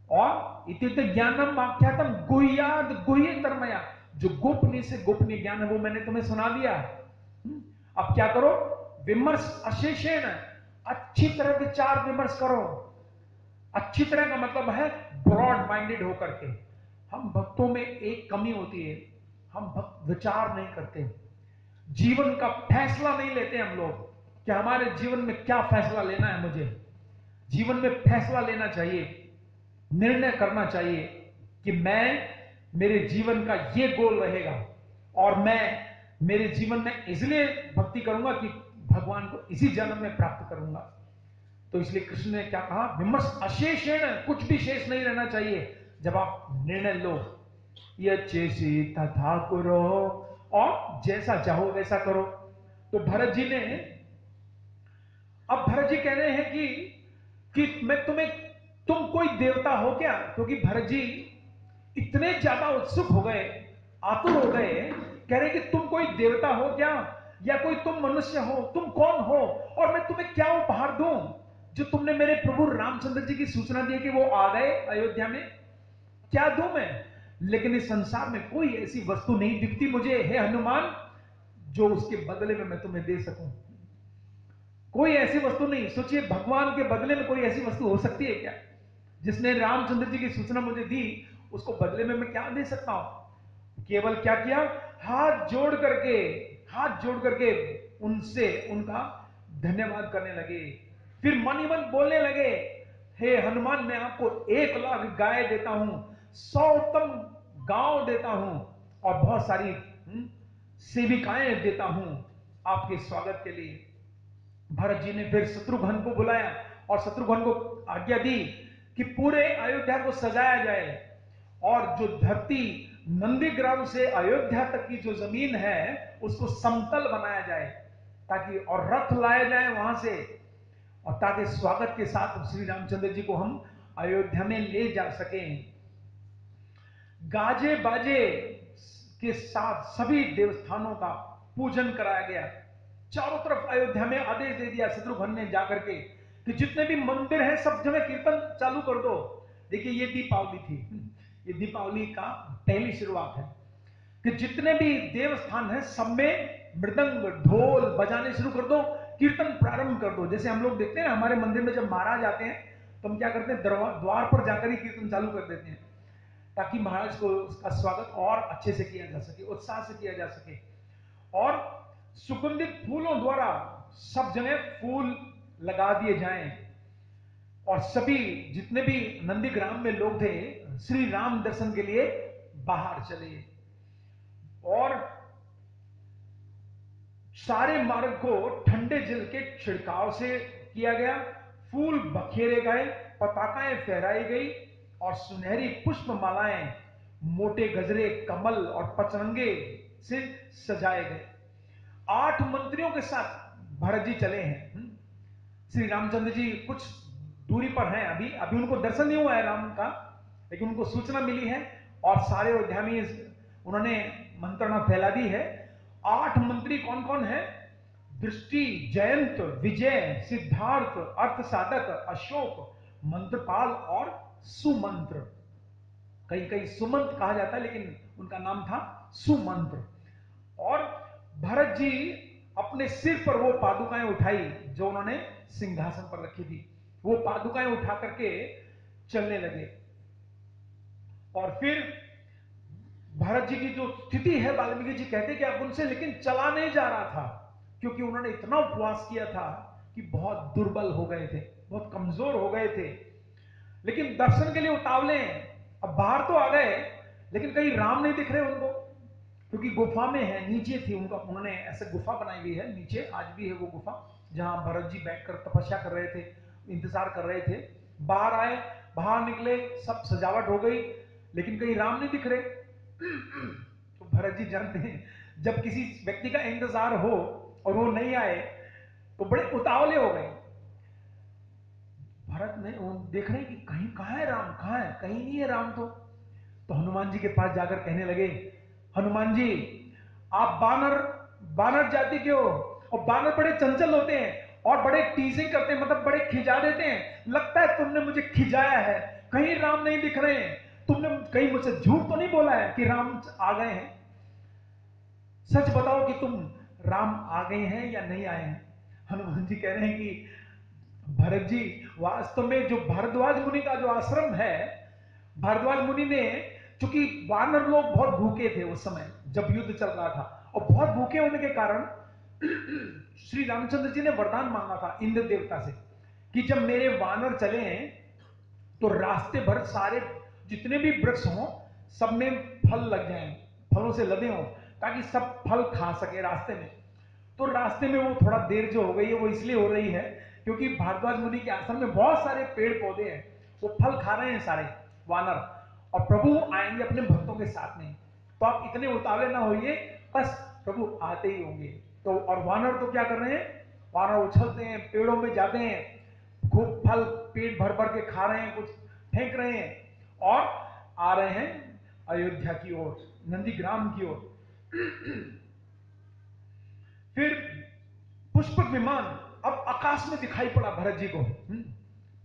और इत्युक्ते ज्ञानम आख्यातम गुह्यात् गुह्यतर मया, जो गोपनीय से गोपनीय ज्ञान है वो मैंने तुम्हें सुना दिया। अब क्या करो? विमर्श अशेषेण, अच्छी तरह विचार विमर्श करो। अच्छी तरह का मतलब है ब्रॉड माइंडेड होकर के। हम भक्तों में एक कमी होती है, हम विचार नहीं करते, जीवन का फैसला नहीं लेते हम लोग कि हमारे जीवन में क्या फैसला लेना है। मुझे जीवन में फैसला लेना चाहिए, निर्णय करना चाहिए कि मैं, मेरे जीवन का ये गोल रहेगा और मैं मेरे जीवन में इसलिए भक्ति करूंगा कि भगवान को इसी जन्म में प्राप्त करूंगा। तो इसलिए कृष्ण ने क्या कहा, विमर्श अशेषेण, कुछ भी शेष नहीं रहना चाहिए। जब आप निर्णय लो, यच्चेसी तथा करो, और जैसा चाहो वैसा करो। तो भरत जी ने, अब भरत जी कह रहे हैं कि मैं तुम कोई देवता हो क्या? क्योंकि भरत जी इतने ज्यादा उत्सुक हो गए, आतुर हो गए, कह रहे कि तुम कोई देवता हो क्या, या कोई तुम मनुष्य हो, तुम कौन हो, और मैं तुम्हें क्या उपहार दूं जो तुमने मेरे प्रभु रामचंद्र जी की सूचना दी कि वो आ गए अयोध्या में, क्या दूं मैं? लेकिन इस संसार में कोई ऐसी वस्तु नहीं दिखती मुझे, हे हनुमान, जो उसके बदले में मैं तुम्हें दे सकूं। कोई ऐसी वस्तु नहीं। सोचिए, भगवान के बदले में कोई ऐसी वस्तु हो सकती है क्या? जिसने रामचंद्र जी की सूचना मुझे दी, उसको बदले में मैं क्या दे सकता हूं? केवल क्या किया, हाथ जोड़ करके उनसे उनका धन्यवाद करने लगे। फिर मन ही मन बोलने लगे, हे हनुमान, मैं आपको 1,00,000 गाय देता हूं, 100 उत्तम गांव देता हूं, और बहुत सारी सेविकाएं देता हूं आपके स्वागत के लिए। भरत जी ने फिर शत्रुघ्न को बुलाया और शत्रुघ्न को आज्ञा दी कि पूरे अयोध्या को सजाया जाए, और जो धरती नंदीग्राम से अयोध्या तक की जो जमीन है उसको समतल बनाया जाए, ताकि और रथ लाया जाए वहां से, और ताकि स्वागत के साथ श्री रामचंद्र जी को हम अयोध्या में ले जा सकें। गाजे बाजे के साथ सभी देवस्थानों का पूजन कराया गया। चारों तरफ अयोध्या में आदेश दे दिया शत्रुघ्न ने जाकर के कि जितने भी मंदिर हैं सब जगह कीर्तन चालू कर दो। देखिए, ये दीपावली थी, ये दीपावली का पहली शुरुआत है कि जितने भी देवस्थान हैं सब में मृदंग ढोल बजाने शुरू कर दो, कीर्तन प्रारंभ कर दो। जैसे हम लोग देखते हैं ना, हमारे मंदिर में जब महाराज आते हैं तो हम क्या करते हैं, द्वार पर जाकर ही कीर्तन चालू कर देते हैं, ताकि महाराज को उसका स्वागत और अच्छे से किया जा सके, उत्साह से किया जा सके। और सुगंधित फूलों द्वारा सब जगह फूल लगा दिए जाएं, और सभी जितने भी नंदीग्राम में लोग थे श्री राम दर्शन के लिए बाहर चले, और सारे मार्ग को ठंडे जल के छिड़काव से किया गया, फूल बखेरे गए, पताकाएं फहराई गई, और सुनहरी पुष्प मालाएं, मोटे गजरे, कमल और पचरंगे से सजाए गए। 8 मंत्रियों के साथ भरत जी चले हैं। श्री रामचंद्र जी कुछ दूरी पर हैं, अभी उनको दर्शन नहीं हुआ है राम का, लेकिन उनको सूचना मिली है, और सारे अयोध्या में उन्होंने मंत्रणा फैला दी है। 8 मंत्री कौन कौन है? दृष्टि, जयंत, विजय, सिद्धार्थ, अर्थ साधक, अशोक, मंत्रपाल और सुमंत्र। कहीं कहीं सुमंत्र कहा जाता है, लेकिन उनका नाम था सुमंत्र। और भरत जी अपने सिर पर वो पादुकाएं उठाई जो उन्होंने सिंहासन पर रखी थी, वो पादुकाएं उठा करके चलने लगे। और फिर भरत जी की जो स्थिति है, वाल्मीकि जी कहते कि अब उनसे लेकिन चला नहीं जा रहा था, क्योंकि उन्होंने इतना उपवास किया था कि बहुत दुर्बल हो गए थे, बहुत कमजोर हो गए थे। लेकिन दर्शन के लिए उतावले हैं। अब बाहर तो आ गए, लेकिन कहीं राम नहीं दिख रहे उनको, क्योंकि गुफा में है, नीचे थी उनका, उन्होंने ऐसे गुफा बनाई हुई है नीचे, आज भी है वो गुफा, जहां भरत जी बैठकर तपस्या कर रहे थे, इंतजार कर रहे थे। बाहर आए, बाहर निकले, सब सजावट हो गई, लेकिन कहीं राम नहीं दिख रहे। तो भरत जी जानते हैं, जब किसी व्यक्ति का इंतजार हो और वो नहीं आए तो बड़े उतावले हो गए। भरत ने देख रहे हैं कि कहीं कहां है राम, कहां है, कहीं नहीं है राम। तो हनुमान जी के पास जाकर कहने लगे, हनुमान जी, आप बानर जाति के हो, और बानर बड़े चंचल होते हैं और बड़े टीजिंग करते हैं, मतलब बड़े खिजा देते हैं, लगता है तुमने मुझे खिजाया है, कहीं राम नहीं दिख रहे हैं, तुमने कहीं मुझसे झूठ तो नहीं बोला है कि राम आ गए हैं? सच बताओ कि तुम राम आ गए हैं या नहीं आए हैं? हनुमान जी कह रहे हैं कि भरत जी, वास्तव में जो भारद्वाज मुनि का जो आश्रम है, भारद्वाज मुनि ने, चूंकि वानर लोग बहुत भूखे थे उस समय जब युद्ध चल रहा था, और बहुत भूखे होने के कारण श्री रामचंद्र जी ने वरदान मांगा था इंद्र देवता से कि जब मेरे वानर चले हैं तो रास्ते भर सारे जितने भी वृक्ष हों सब में फल लग जाएं, फलों से लदे हों, ताकि सब फल खा सके रास्ते में। तो रास्ते में वो थोड़ा देर जो हो गई है वो इसलिए हो रही है क्योंकि भारद्वाज मुनि के आश्रम में बहुत सारे पेड़ पौधे हैं, वो फल खा रहे हैं सारे वानर, और प्रभु आएंगे अपने भक्तों के साथ में, तो आप इतने उतावले ना होइए, बस प्रभु आते ही होंगे। तो और वानर तो क्या कर रहे हैं, वानर उछलते हैं, पेड़ों में जाते हैं, खूब फल पेट भर भर के खा रहे हैं, कुछ फेंक रहे हैं और आ रहे हैं अयोध्या की ओर, नंदीग्राम की ओर। फिर पुष्पक विमान अब आकाश में दिखाई पड़ा भरत जी को।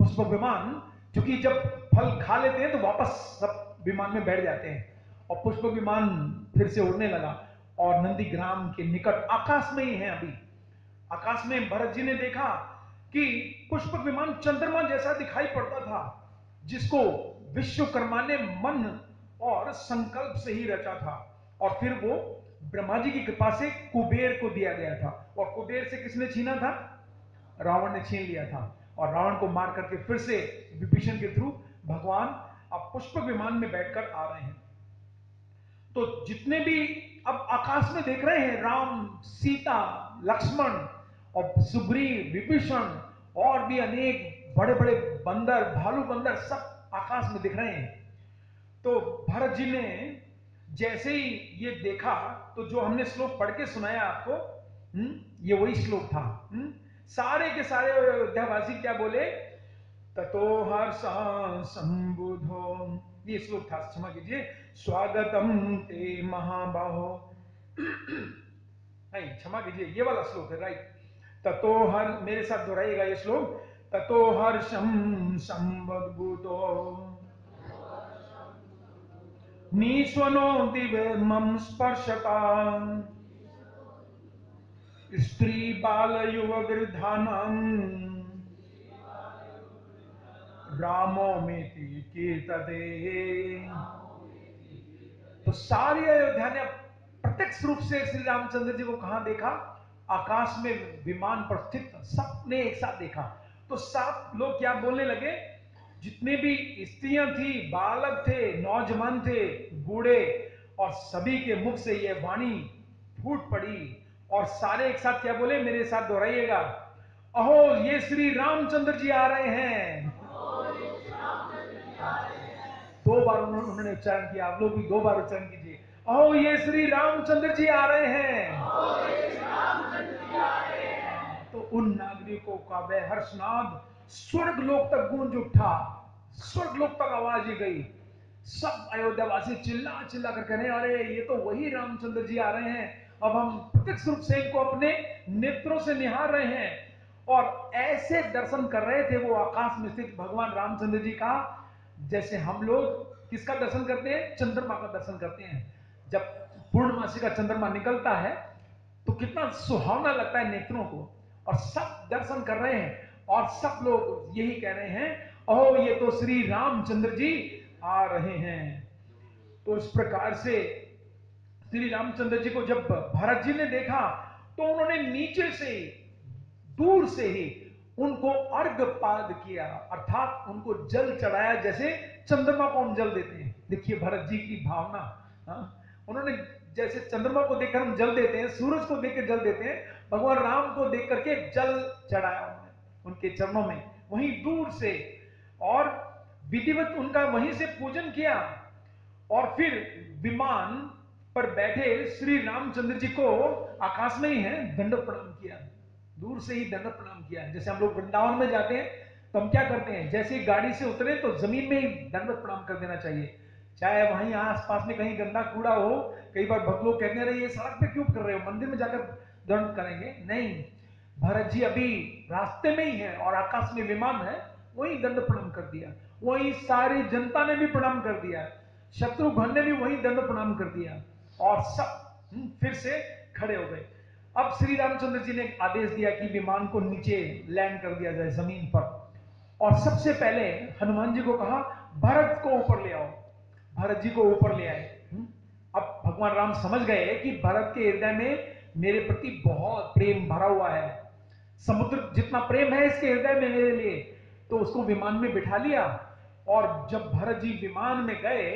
पुष्पक विमान, क्योंकि जब फल खा लेते हैं तो वापस सब विमान में बैठ जाते हैं, और पुष्पक विमान फिर से उड़ने लगा और नंदीग्राम के निकट आकाश में ही है अभी। आकाश में भरत जी ने देखा कि पुष्पक विमान चंद्रमा जैसा दिखाई पड़ता था, जिसको विश्वकर्मा ने मन और संकल्प से ही रचा था, और फिर वो ब्रह्मा जी की कृपा से कुबेर को दिया गया था, और कुबेर से किसने छीना था, रावण ने छीन लिया था, और रावण को मार करके फिर से विभीषण के थ्रू भगवान अब पुष्पक विमान में बैठकर आ रहे हैं। तो जितने भी अब आकाश में देख रहे हैं, राम, सीता, लक्ष्मण और सुग्रीव, विभीषण और भी अनेक बड़े बड़े बंदर, भालू बंदर सब आकाश में दिख रहे हैं। तो भरत जी ने जैसे ही ये देखा, तो जो हमने श्लोक पढ़ के सुनाया आपको, ये वही श्लोक था। सारे के सारे अयोध्यावासी क्या बोले, ततो हर्षा संबुधो, ये श्लोक था, क्षमा कीजिए, स्वागतम ते महाबाहो, नहीं क्षमा कीजिए, ये वाला श्लोक है, राइट। ततो हर, मेरे साथ दोहराइएगा ये श्लोक, ततो हर्षम संबुधो नीश्वनो दिवे मम स्पर्शता स्त्री बाल युव वृद्धानां रामो मेति कीर्तते। तो सारी अयोध्या ने प्रत्यक्ष रूप से श्री रामचंद्र जी को कहां देखा, आकाश में विमान पर स्थित सबने एक साथ देखा। तो सब लोग क्या बोलने लगे, जितने भी स्त्रियां थी, बालक थे, नौजवान थे, बूढ़े, और सभी के मुख से यह वाणी फूट पड़ी, और सारे एक साथ क्या बोले, मेरे साथ दोहराइएगा, अहो ये श्री रामचंद्र जी आ रहे हैं। दो बार उन्होंने उच्चारण किया, आप लोग भी दो बार उच्चारण कीजिए, अहो ये श्री रामचंद्र जी आ रहे हैं। तो उन नागरिकों का वह हर्षनाद स्वर्ग लोक तक गूंज उठा, स्वर्ग लोक तक आवाज ही गई। सब अयोध्यावासी चिल्ला चिल्ला कर कह रहे हैं, अरे ये तो वही रामचंद्र जी आ रहे हैं, अब हम प्रत्यक्ष रूप से इनको अपने नेत्रों से निहार रहे हैं। और ऐसे दर्शन कर रहे थे वो आकाश में स्थित भगवान रामचंद्र जी का, जैसे हम लोग किसका दर्शन करते हैं, चंद्रमा का दर्शन करते हैं। जब पूर्णमासी का चंद्रमा निकलता है तो कितना सुहावना लगता है नेत्रों को, और सब दर्शन कर रहे हैं, और सब लोग यही कह रहे हैं, ओह ये तो श्री रामचंद्र जी आ रहे हैं। तो इस प्रकार से श्री रामचंद्र जी को जब भरत जी ने देखा, तो उन्होंने नीचे से दूर से ही उनको अर्घपाद किया, अर्थात उनको जल चढ़ाया, जैसे चंद्रमा को हम जल देते हैं। देखिए भरत जी की भावना, उन्होंने जैसे चंद्रमा को देखकर हम जल देते हैं, सूरज को देखकर जल देते हैं, भगवान राम को देख करके जल चढ़ाया उन्होंने उनके चरणों में, वहीं दूर से, और विधिवत उनका वहीं से पूजन किया, और फिर विमान पर बैठे श्री रामचंद्र जी को आकाश में ही है दंडवत प्रणाम किया, दूर से ही दंडवत प्रणाम किया। जैसे हम लोग वृंदावन में जाते हैं तो हम क्या करते हैं, जैसे ही गाड़ी से उतरे तो जमीन में ही दंडवत प्रणाम कर देना चाहिए, चाहे वहीं आसपास में कहीं गंदा कूड़ा हो। कई बार भक्त लोग कहते रहे ये सड़क पे क्यों कर रहे हो, मंदिर में जाकर दंड करेंगे, नहीं, भरत जी अभी रास्ते में ही है और आकाश में विमान है, वही दंड प्रणाम कर दिया, वही सारी जनता ने भी प्रणाम कर दिया, शत्रुघ्न ने भी वही दंड प्रणाम कर दिया, और सब फिर से खड़े हो गए। अब श्री रामचंद्र जी ने आदेश दिया कि विमान को नीचे लैंड कर दिया जाए जमीन पर, और सबसे पहले हनुमान जी को कहा भरत को ऊपर ले आओ, भरत जी को ऊपर ले आए। अब भगवान राम समझ गए कि भरत के हृदय में मेरे प्रति बहुत प्रेम भरा हुआ है, समुद्र जितना प्रेम है इसके हृदय में मेरे लिए, तो उसको विमान में बिठा लिया। और जब भरत जी विमान में गए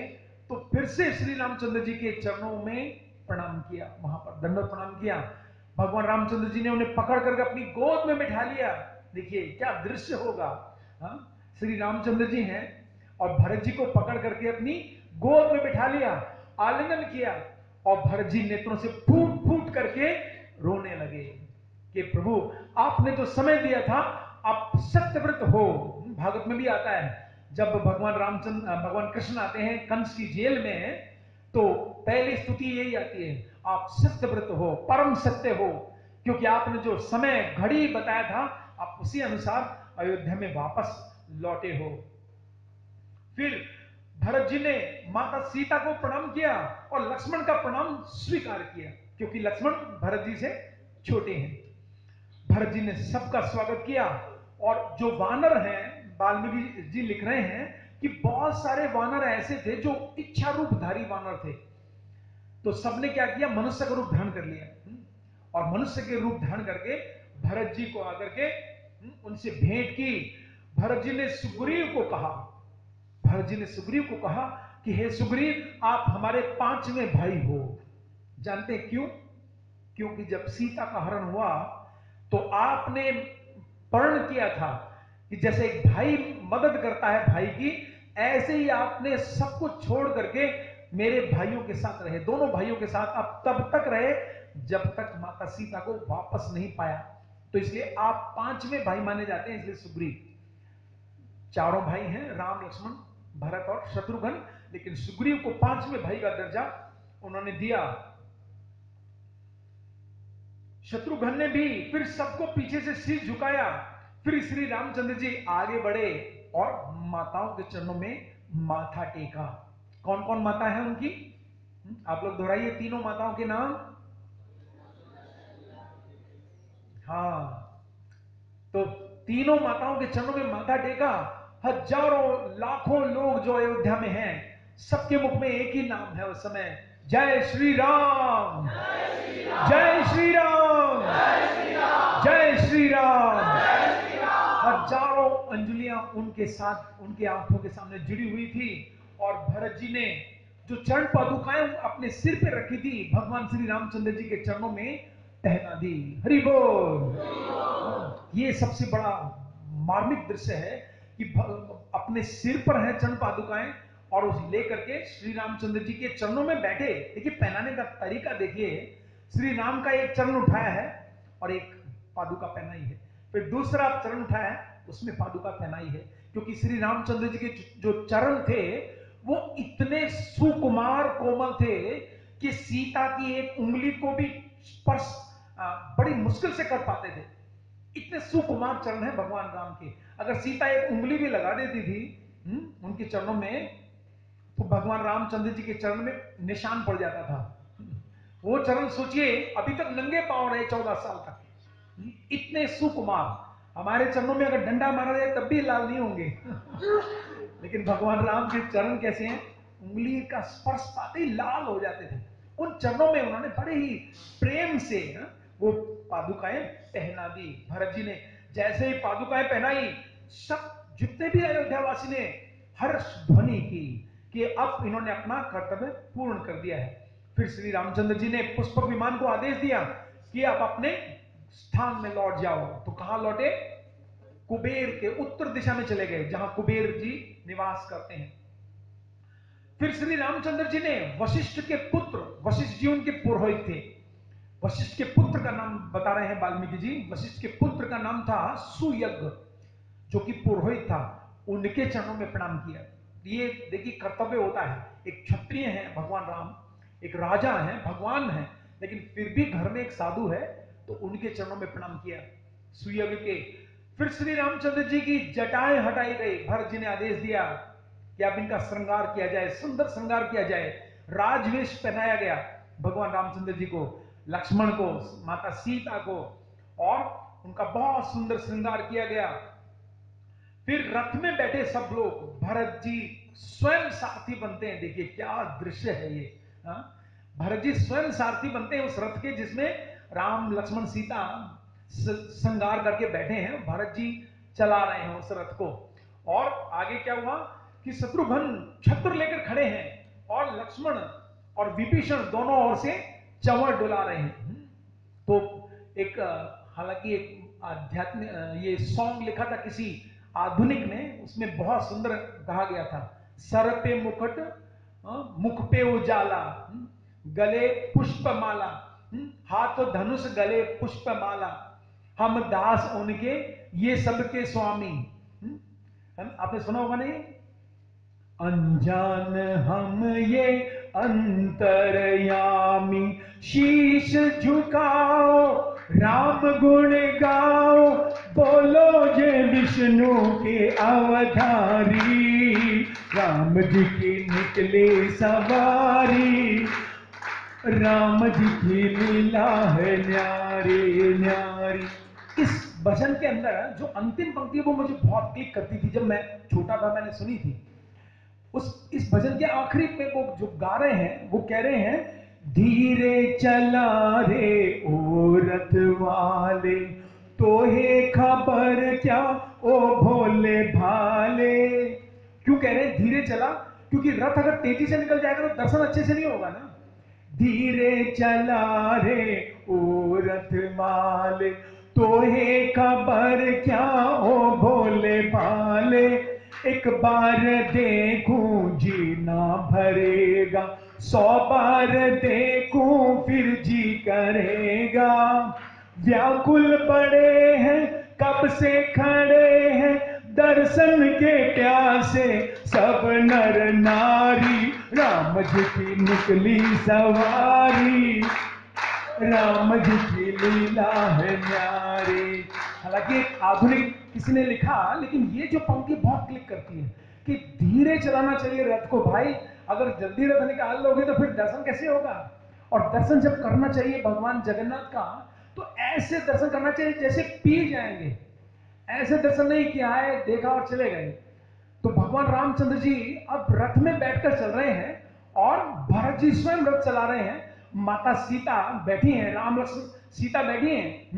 तो फिर से श्री रामचंद्र जी के चरणों में प्रणाम किया, वहां पर दंडवत प्रणाम किया। भगवान रामचंद्र जी ने उन्हें पकड़ करके अपनी गोद में बिठा लिया। देखिए क्या दृश्य होगा। हाँ, श्री रामचंद्र जी हैं और भरत जी को पकड़ करके अपनी गोद में बिठा लिया, आलिंगन किया, और भरत जी नेत्रों से फूट फूट करके रोने लगे कि प्रभु आपने जो समय दिया था, आप सत्यव्रत हो। भागवत में भी आता है, जब भगवान कृष्ण आते हैं कंस की जेल में, तो पहली स्तुति यही आती है, आप सत्यव्रत हो, परम सत्य हो, क्योंकि आपने जो समय घड़ी बताया था, आप उसी अनुसार अयोध्या में वापस लौटे हो। फिर भरत जी ने माता सीता को प्रणाम किया और लक्ष्मण का प्रणाम स्वीकार किया, क्योंकि लक्ष्मण भरत जी से छोटे हैं। भरत जी ने सबका स्वागत किया, और जो वानर हैं, वाल्मीकि जी लिख रहे हैं कि बहुत सारे वानर ऐसे थे जो इच्छा रूपधारी वानर थे। तो सबने क्या किया, मनुष्य का रूप धारण कर लिया, और मनुष्य के रूप धारण करके भरत जी को आकर के उनसे भेंट की। भरत जी ने सुग्रीव को कहा, भरत जी ने सुग्रीव को कहा कि हे सुग्रीव, आप हमारे पांचवें भाई हो। जानते हैं क्यों? क्योंकि जब सीता का हरण हुआ तो आपने प्रण किया था कि जैसे एक भाई मदद करता है भाई की, ऐसे ही आपने सब कुछ छोड़ करके मेरे भाइयों के साथ रहे, दोनों भाइयों के साथ आप तब तक रहे जब तक माता सीता को वापस नहीं पाया। तो इसलिए आप पांचवें भाई माने जाते हैं। इसलिए सुग्रीव, चारों भाई हैं, राम लक्ष्मण भरत और शत्रुघ्न, लेकिन सुग्रीव को पांचवें भाई का दर्जा उन्होंने दिया। शत्रुघ्न ने भी फिर सबको पीछे से सिर झुकाया। फिर श्री रामचंद्र जी आगे बढ़े और माताओं के चरणों में माथा टेका। कौन कौन माता है उनकी? आप लोग दोहराइए तीनों माताओं के नाम। हाँ, तो तीनों माताओं के चरणों में माथा टेका। हजारों लाखों लोग जो अयोध्या में हैं, सबके मुख में एक ही नाम है उस समय, जय श्री राम, जय श्री राम, जय श्री राम। हजारों अंजलियां उनके साथ, उनके आंखों के सामने जुड़ी हुई थी। और भरत जी ने जो चरण पादुकाएं अपने सिर पे रखी थी, भगवान श्री रामचंद्र जी के चरणों में पहना दी। हरि बोल। ये सबसे बड़ा मार्मिक दृश्य है कि अपने सिर पर है चरण पादुकाएं, और उस लेकर के श्री रामचंद्र जी के चरणों में बैठे। देखिए पहनाने का तरीका देखिए, श्री राम का एक चरण उठाया है और एक पादुका पहनाई है, फिर दूसरा चरण उठाया है, उसमें पादुका पहनाई है, क्योंकि श्री रामचंद्र जी के जो चरण थे वो इतने सुकुमार कोमल थे कि सीता की एक उंगली को भी स्पर्श बड़ी मुश्किल से कर पाते थे। इतने सुकुमार चरण है भगवान राम के। अगर सीता एक उंगली भी लगा देती थी उनके चरणों में, तो भगवान रामचंद्र जी के चरण में निशान पड़ जाता था। वो चरण सोचिए, अभी तक नंगे पांव रहे 14 साल तक, इतने सुकुमार। हमारे चरणों में अगर डंडा मारा जाए तब भी लाल नहीं होंगे लेकिन भगवान राम के चरण कैसे हैं, उंगली का स्पर्श पाते ही लाल हो जाते थे। उन चरणों में उन्होंने बड़े ही प्रेम से वो पादुकाएं पहना दी। भरत जी ने जैसे ही पादुकाएं पहनाई, सब जितने भी अयोध्यावासी ने हर्ष ध्वनि की कि अब इन्होंने अपना कर्तव्य पूर्ण कर दिया है। फिर श्री रामचंद्र जी ने पुष्पक विमान को आदेश दिया कि आप अपने स्थान में लौट जाओ। तो कहां लौटे? कुबेर के उत्तर दिशा में चले गए, जहां कुबेर जी निवास करते हैं। फिर श्री रामचंद्र जी ने वशिष्ठ के पुत्र, वशिष्ठ जी उनके पुरोहित थे, वशिष्ठ के पुत्र का नाम बता रहे हैं वाल्मीकि जी, वशिष्ठ के पुत्र का नाम था सुयज्ञ, जो कि पुरोहित था, उनके चरणों में प्रणाम किया। ये देखिए कर्तव्य होता है, एक क्षत्रिय है भगवान राम, एक राजा है, भगवान है, लेकिन फिर भी घर में एक साधु है, तो उनके चरणों में प्रणाम किया सुयज्ञ के। फिर श्री रामचंद्र जी की जटाएं हटाई गई। भरत जी ने आदेश दिया कि अब इनका श्रृंगार किया जाए, सुंदर श्रृंगार किया जाए। राजवेश पहनाया गया भगवान रामचंद्र जी को, लक्ष्मण को, माता सीता को, और उनका बहुत सुंदर श्रृंगार किया गया। फिर रथ में बैठे सब लोग, भरत जी स्वयं सारथी बनते हैं। देखिए क्या दृश्य है ये। भरत जी स्वयं सारथी बनते हैं उस रथ के जिसमें राम लक्ष्मण सीता श्रृंगार करके बैठे हैं, भरत जी चला रहे हैं उस रथ को। और आगे क्या हुआ कि शत्रुघ्न छत्र लेकर खड़े हैं, और लक्ष्मण और विभीषण दोनों ओर से चंवर डुला रहे हैं। तो एक हालांकि एक आध्यात्म ये सॉन्ग लिखा था किसी आधुनिक ने, उसमें बहुत सुंदर कहा गया था, सर पे मुकुट, मुख पे उजाला, गले पुष्पमाला, हाथ धनुष गले पुष्पमाला, हम दास उनके ये सबके स्वामी। आपने सुना होगा नहीं? अनजान हम ये अंतरयामी, शीश झुकाओ राम गुण गाओ, बोलो जय विष्णु के अवतारी, राम जी की निकली सवारी, राम जी की लीला है न्यारी न्यारी। इस भजन के अंदर जो अंतिम पंक्ति है वो मुझे बहुत क्लिक करती थी, जब मैं छोटा था मैंने सुनी थी। इस भजन के आखिरी में वो जो गा रहे हैं वो कह रहे हैं, धीरे चला रे ओ रथ वाले, तोहे खबर क्या ओ भोले भाले। क्यों कह रहे हैं धीरे चला? क्योंकि रथ अगर तेजी से निकल जाएगा तो दर्शन अच्छे से नहीं होगा ना। धीरे चला रे ओ रथ वाले, तोहे खबर क्या ओ भोले भाले, एक बार देखूं जीना भरेगा, 100 बार देखूं फिर जी करेगा, व्याकुल बड़े हैं कब से खड़े हैं, दर्शन के प्यासे सब नर नारी, राम जी की निकली सवारी, राम जी की लीला है न्यारी। हालांकि एक आधुनिक किसी ने लिखा, लेकिन ये जो पंक्ति बहुत क्लिक करती है कि धीरे चलाना चाहिए रथ को भाई, अगर जल्दी रथ निकाल लोगे तो फिर दर्शन कैसे होगा। और दर्शन जब करना चाहिए भगवान जगन्नाथ का, तो ऐसे दर्शन करना चाहिए जैसे पी जाएंगे, ऐसे दर्शन नहीं किया है देखा और चले गए। तो भगवान रामचंद्र जी अब रथ में बैठकर चल रहे हैं और भरत जी स्वयं रथ चला रहे हैं, माता सीता बैठी हैं, राम लक्ष्मण सीता बैठी हैं।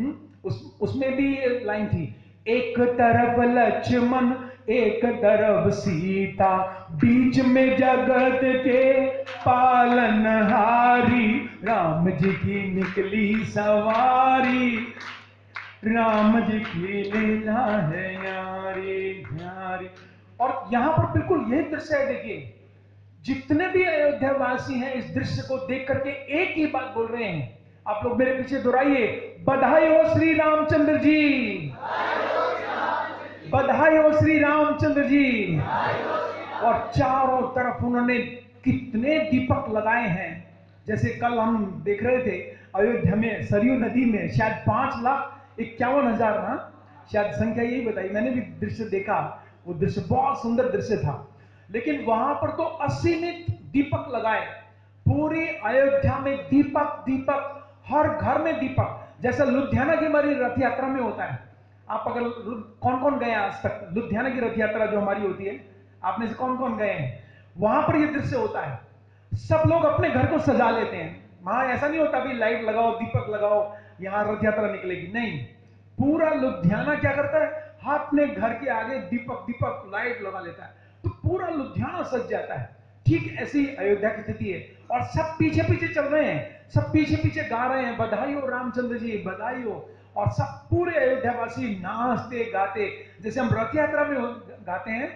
उसमें भी लाइन थी, एक तरफ लक्ष्मण एक तरफ सीता, बीच में जगत के पालनहारी, राम जी की निकली सवारी, राम जी की लीला है न्यारी न्यारी। और यहां पर बिल्कुल यही दृश्य है, देखिए जितने भी अयोध्यावासी हैं इस दृश्य को देख करके एक ही बात बोल रहे हैं, आप लोग मेरे पीछे दोहराइए, बधाई हो श्री रामचंद्र जी, बधाई हो श्री रामचंद्र जी। और चारों तरफ उन्होंने कितने दीपक लगाए हैं, जैसे कल हम देख रहे थे अयोध्या में सरयू नदी में शायद 5,51,000 ना, शायद संख्या यही बताई, मैंने भी दृश्य देखा, वो दृश्य बहुत सुंदर दृश्य था। लेकिन वहां पर तो असीमित दीपक लगाए, पूरी अयोध्या में दीपक दीपक, हर घर में दीपक, जैसा लुधियाना की हमारी रथ यात्रा में होता है। आप अगर कौन कौन गए आज तक लुधियाना की रथ यात्रा जो हमारी होती है, आप में से कौन कौन गए हैं? वहां पर यह दृश्य होता है, सब लोग अपने घर को सजा लेते हैं। वहां ऐसा नहीं होता भी लाइट लगाओ दीपक लगाओ यहां रथ यात्रा निकलेगी, नहीं, पूरा लुधियाना क्या करता है, अपने घर के आगे दीपक दीपक लाइट लगा लेता है, तो पूरा लुधियाना सज जाता है। ठीक ऐसी अयोध्या की स्थिति है, और सब पीछे पीछे चल रहे हैं, सब पीछे पीछे गा रहे हैं, बधाई हो रामचंद्र जी बधाई हो। और सब पूरे अयोध्यावासी नाचते गाते, जैसे हम रथ यात्रा में गाते हैं,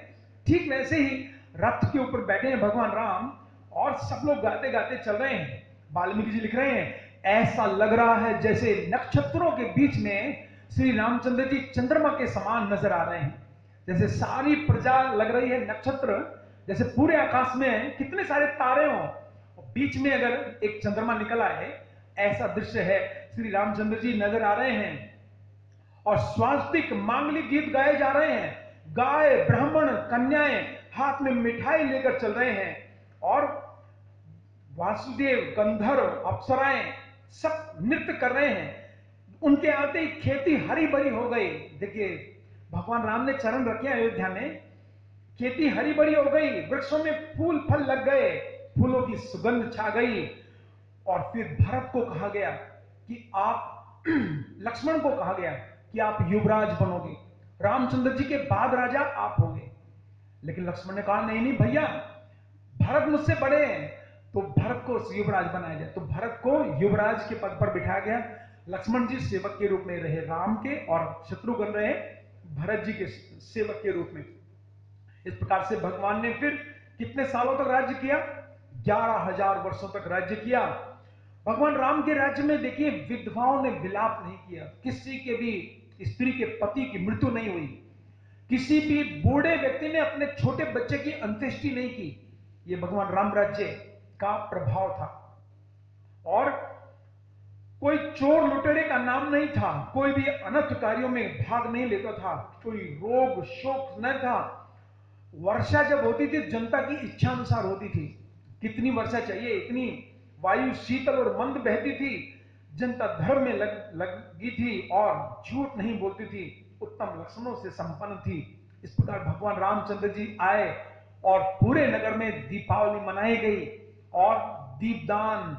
ठीक वैसे ही रथ के ऊपर बैठे हैं भगवान राम, और सब लोग गाते गाते चल रहे हैं। वाल्मीकि जी लिख रहे हैं, ऐसा लग रहा है जैसे नक्षत्रों के बीच में श्री रामचंद्र जी चंद्रमा के समान नजर आ रहे हैं, जैसे सारी प्रजा लग रही है नक्षत्र, जैसे पूरे आकाश में कितने सारे तारे हों, बीच में अगर एक चंद्रमा निकल आए, ऐसा दृश्य है। श्री रामचंद्र जी नजर आ रहे हैं और स्वास्तिक मांगलिक गीत गाए जा रहे हैं, गाय ब्राह्मण कन्याएं हाथ में मिठाई लेकर चल रहे हैं, और वासुदेव गंधर्व अप्सराएं सब नृत्य कर रहे हैं। उनके आते ही खेती हरी भरी हो गई। देखिए भगवान राम ने चरण रखे अयोध्या में, खेती हरी भरी हो गई, वृक्षों में फूल फल लग गए, फूलों की सुगंध छा गई। और फिर भरत को कहा गया कि आप लक्ष्मण को कहा गया कि आप युवराज बनोगे, रामचंद्र जी के बाद राजा आप होंगे। लेकिन लक्ष्मण ने कहा नहीं नहीं भैया, भरत मुझसे बड़े हैं, तो भरत को युवराज बनाया जाए। तो भरत को युवराज के पद पर बिठाया गया। लक्ष्मण जी सेवक के रूप में रहे राम के, और शत्रुघ्न रहे भरत जी के सेवक के रूप में। इस प्रकार से भगवान ने फिर कितने सालों तक राज्य किया? 11,000 वर्षों तक राज्य किया। भगवान राम के राज्य में देखिए, विधवाओं ने विलाप नहीं किया, किसी के भी स्त्री के पति की मृत्यु नहीं हुई, किसी भी बूढ़े व्यक्ति ने अपने छोटे बच्चे की अंत्येष्टि नहीं की। यह भगवान राम राज्य का प्रभाव था। और कोई चोर लुटेरे का नाम नहीं था, कोई भी अनर्थ कार्यों में भाग नहीं लेता था, कोई रोग शोक न था। वर्षा जब होती थी जनता की इच्छा अनुसार होती थी, कितनी वर्षा चाहिए, इतनी वायु शीतल और मंद बहती थी, जनता धर्म में लगी थी और झूठ नहीं बोलती थी, उत्तम लक्षणों से संपन्न थी। इस प्रकार भगवान रामचंद्र जी आए और पूरे नगर में दीपावली मनाई गई, और दीपदान,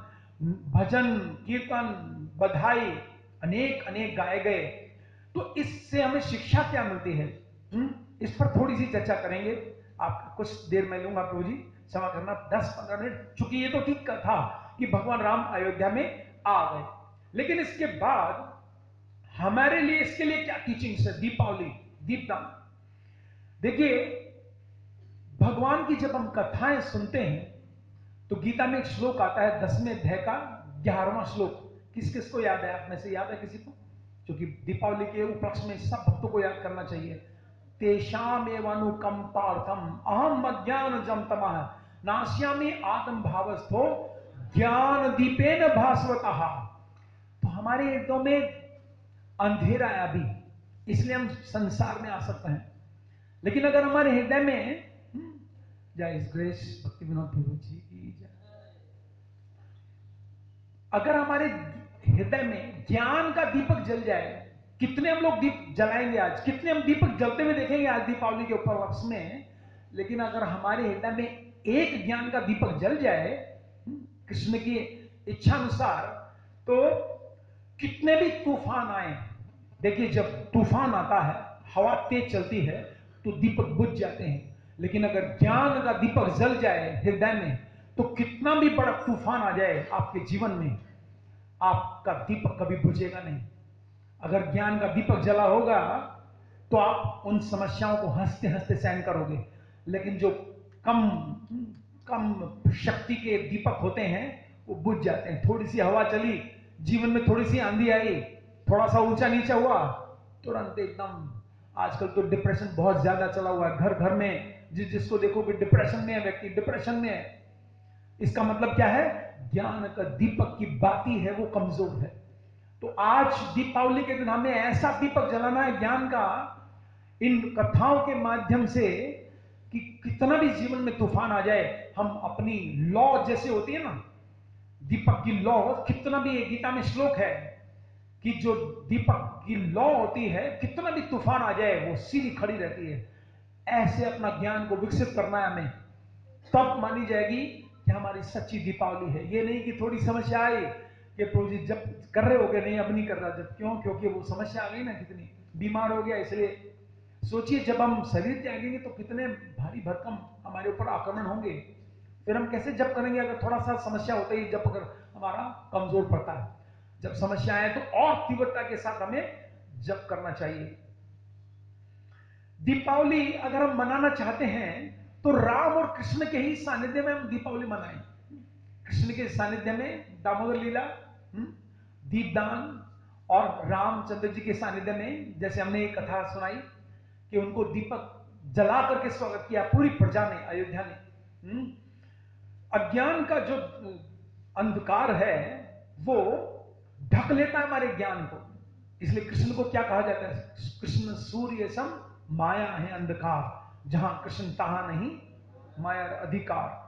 भजन कीर्तन, बधाई अनेक अनेक गाए गए। तो इससे हमें शिक्षा क्या मिलती है? इस पर थोड़ी सी चर्चा करेंगे। आप कुछ देर में लूंगा, प्रभु जी क्षमा करना, 10-15 मिनट, चूंकि ये तो ठीक था कि भगवान राम अयोध्या में आ गए, लेकिन इसके बाद हमारे लिए, इसके लिए क्या टीचिंग्स है? दीपावली, दीपदान। देखिए, भगवान की जब हम कथाएं सुनते हैं तो गीता में एक श्लोक आता है 10वें अध्याय का 11वां श्लोक। किस किस को याद है? आप में से याद है किसी को? क्योंकि दीपावली के उपलक्ष्य में सब भक्तों को याद करना चाहिए। तेषामेवानुकंपार्थम अहम अज्ञानजं तमः नास्यामि आत्म भावस्थो ज्ञान दीपेन भास्वतः। तो हमारे हृदय में अंधेरा है अभी, इसलिए हम संसार में आ सकते हैं। लेकिन अगर हमारे हृदय में जय ग्रेस भक्ति विनोद प्रभु जी की जय, अगर हमारे हृदय में ज्ञान का दीपक जल जाए, कितने हम लोग दीप जलाएंगे आज, कितने हम दीपक जलते हुए देखेंगे आज दीपावली के उपलक्ष्य में, लेकिन अगर हमारे हृदय में एक ज्ञान का दीपक जल जाए कृष्ण की इच्छा अनुसार, तो कितने भी तूफान आए, देखिए जब तूफान आता है, हवा तेज चलती है तो दीपक बुझ जाते हैं, लेकिन अगर ज्ञान का दीपक जल जाए हृदय में, तो कितना भी बड़ा तूफान आ जाए आपके जीवन में, आपका दीपक कभी बुझेगा नहीं। अगर ज्ञान का दीपक जला होगा तो आप उन समस्याओं को हंसते हंसते सहन करोगे। लेकिन जो कम कम शक्ति के दीपक होते हैं वो बुझ जाते हैं। थोड़ी सी हवा चली, जीवन में थोड़ी सी आंधी आई, थोड़ा सा ऊंचा नीचा हुआ, तुरंत एकदम, आजकल तो डिप्रेशन बहुत ज्यादा चला हुआ है, घर घर में जिसको देखोगे डिप्रेशन में है, व्यक्ति डिप्रेशन में है। इसका मतलब क्या है? ज्ञान का दीपक की बाती है वो कमजोर है। तो आज दीपावली के दिन हमें ऐसा दीपक जलाना है ज्ञान का, इन कथाओं के माध्यम से, कि कितना भी जीवन में तूफान आ जाए, हम अपनी लौ जैसे होती है ना, दीपक की लौ, कितना भी, गीता में श्लोक है कि जो दीपक की लौ होती है, कितना भी तूफान आ जाए वो सीधी खड़ी रहती है। ऐसे अपना ज्ञान को विकसित करना है हमें, तब मानी जाएगी कि हमारी सच्ची दीपावली है। ये नहीं कि थोड़ी समस्या आई कि प्रभु जी जब कर रहे हो गए, नहीं अब नहीं कर रहा, जब क्यों? क्योंकि वो समस्या आ गई ना, कितनी बीमार हो गया, इसलिए सोचिए जब हम शरीर त्यागेंगे तो कितने भारी भरकम हमारे ऊपर आक्रमण होंगे, फिर हम कैसे जप करेंगे? अगर थोड़ा सा समस्या होता ही जप अगर हमारा कमजोर पड़ता है, जब समस्या आए तो और तीव्रता के साथ हमें जप करना चाहिए। दीपावली अगर हम मनाना चाहते हैं तो राम और कृष्ण के ही सानिध्य में हम दीपावली मनाएं। कृष्ण के सानिध्य में दामोदर लीला, दीपदान, और रामचंद्र जी के सानिध्य में जैसे हमने एक कथा सुनाई कि उनको दीपक जला करके स्वागत किया पूरी प्रजा ने, अयोध्या ने। अज्ञान का जो अंधकार है वो ढक लेता है हमारे ज्ञान को, इसलिए कृष्ण को क्या कहा जाता है? कृष्ण सूर्य सम माया है अंधकार, जहां कृष्ण तहां नहीं माया अधिकार।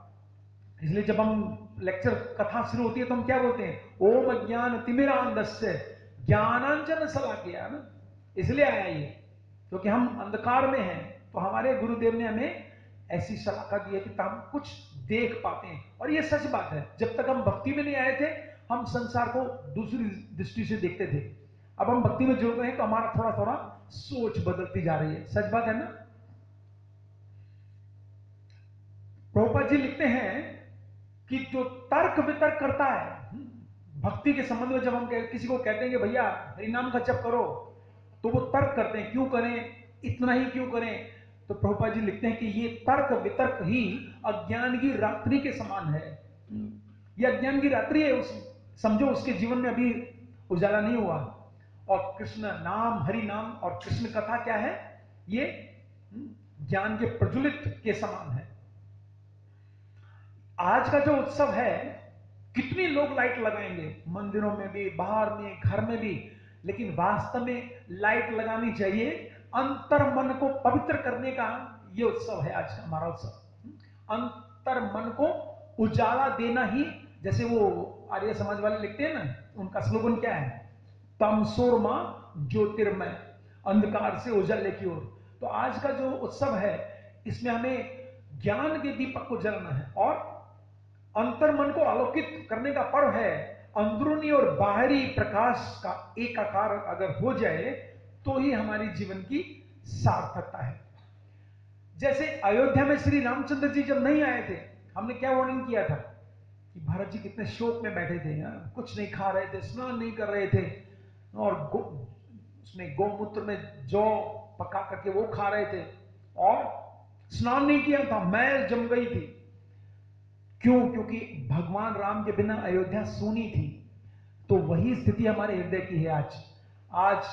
इसलिए जब हम लेक्चर कथा शुरू होती है तो हम क्या बोलते हैं? ओम अज्ञान तिमिरांधस्य ज्ञानांजन शलाकया ना, इसलिए आया ये, क्योंकि हम अंधकार में हैं। तो हमारे गुरुदेव ने हमें ऐसी शलाका दी है कि हम कुछ देख पाते हैं। और ये सच बात है, जब तक हम भक्ति में नहीं आए थे हम संसार को दूसरी दृष्टि से देखते थे, अब हम भक्ति में जुड़ गए हैं तो हमारा थोड़ा थोड़ा सोच बदलती जा रही है। सच बात है ना? प्रभुपाद जी लिखते हैं कि जो तर्क वितर्क करता है, भक्ति के संबंध में जब हम किसी को कहते हैं कि भैया हरि नाम का जप करो, तो वो तर्क करते हैं, क्यों करें, इतना ही क्यों करें। तो प्रभुपाद जी लिखते हैं कि ये तर्क वितर्क ही अज्ञान की रात्रि के समान है। ये अज्ञान की रात्रि है, उस समझो उसके जीवन में अभी उजाला नहीं हुआ। और कृष्ण नाम, हरि नाम और कृष्ण कथा क्या है, ये ज्ञान के प्रज्वलित के समान है। आज का जो उत्सव है, कितनी लोग लाइट लगाएंगे, मंदिरों में भी, बाहर में, घर में भी, लेकिन वास्तव में लाइट लगानी चाहिए अंतर मन को पवित्र करने का। ये उत्सव है आज का हमारा उत्सव, अंतर मन को उजाला देना ही। जैसे वो आर्य समाज वाले लिखते हैं ना, उनका स्लोगन क्या है, तमसोरमा ज्योतिर्मय, अंधकार से उजाले की ओर। तो आज का जो उत्सव है, इसमें हमें ज्ञान के दीपक को जलाना है और अंतर मन को आलोकित करने का पर्व है। अंदरूनी और बाहरी प्रकाश का एक आकार अगर हो जाए तो ही हमारी जीवन की सार्थकता है। जैसे अयोध्या में श्री रामचंद्र जी जब नहीं आए थे, हमने क्या वर्णन किया था कि भारत जी कितने शोक में बैठे थे, कुछ नहीं खा रहे थे, स्नान नहीं कर रहे थे, और उसमें गौमूत्र में जौ पका करके वो खा रहे थे, और स्नान नहीं किया था, मैल जम गई थी। क्यों? क्योंकि भगवान राम के बिना अयोध्या सूनी थी। तो वही स्थिति हमारे हृदय की है आज। आज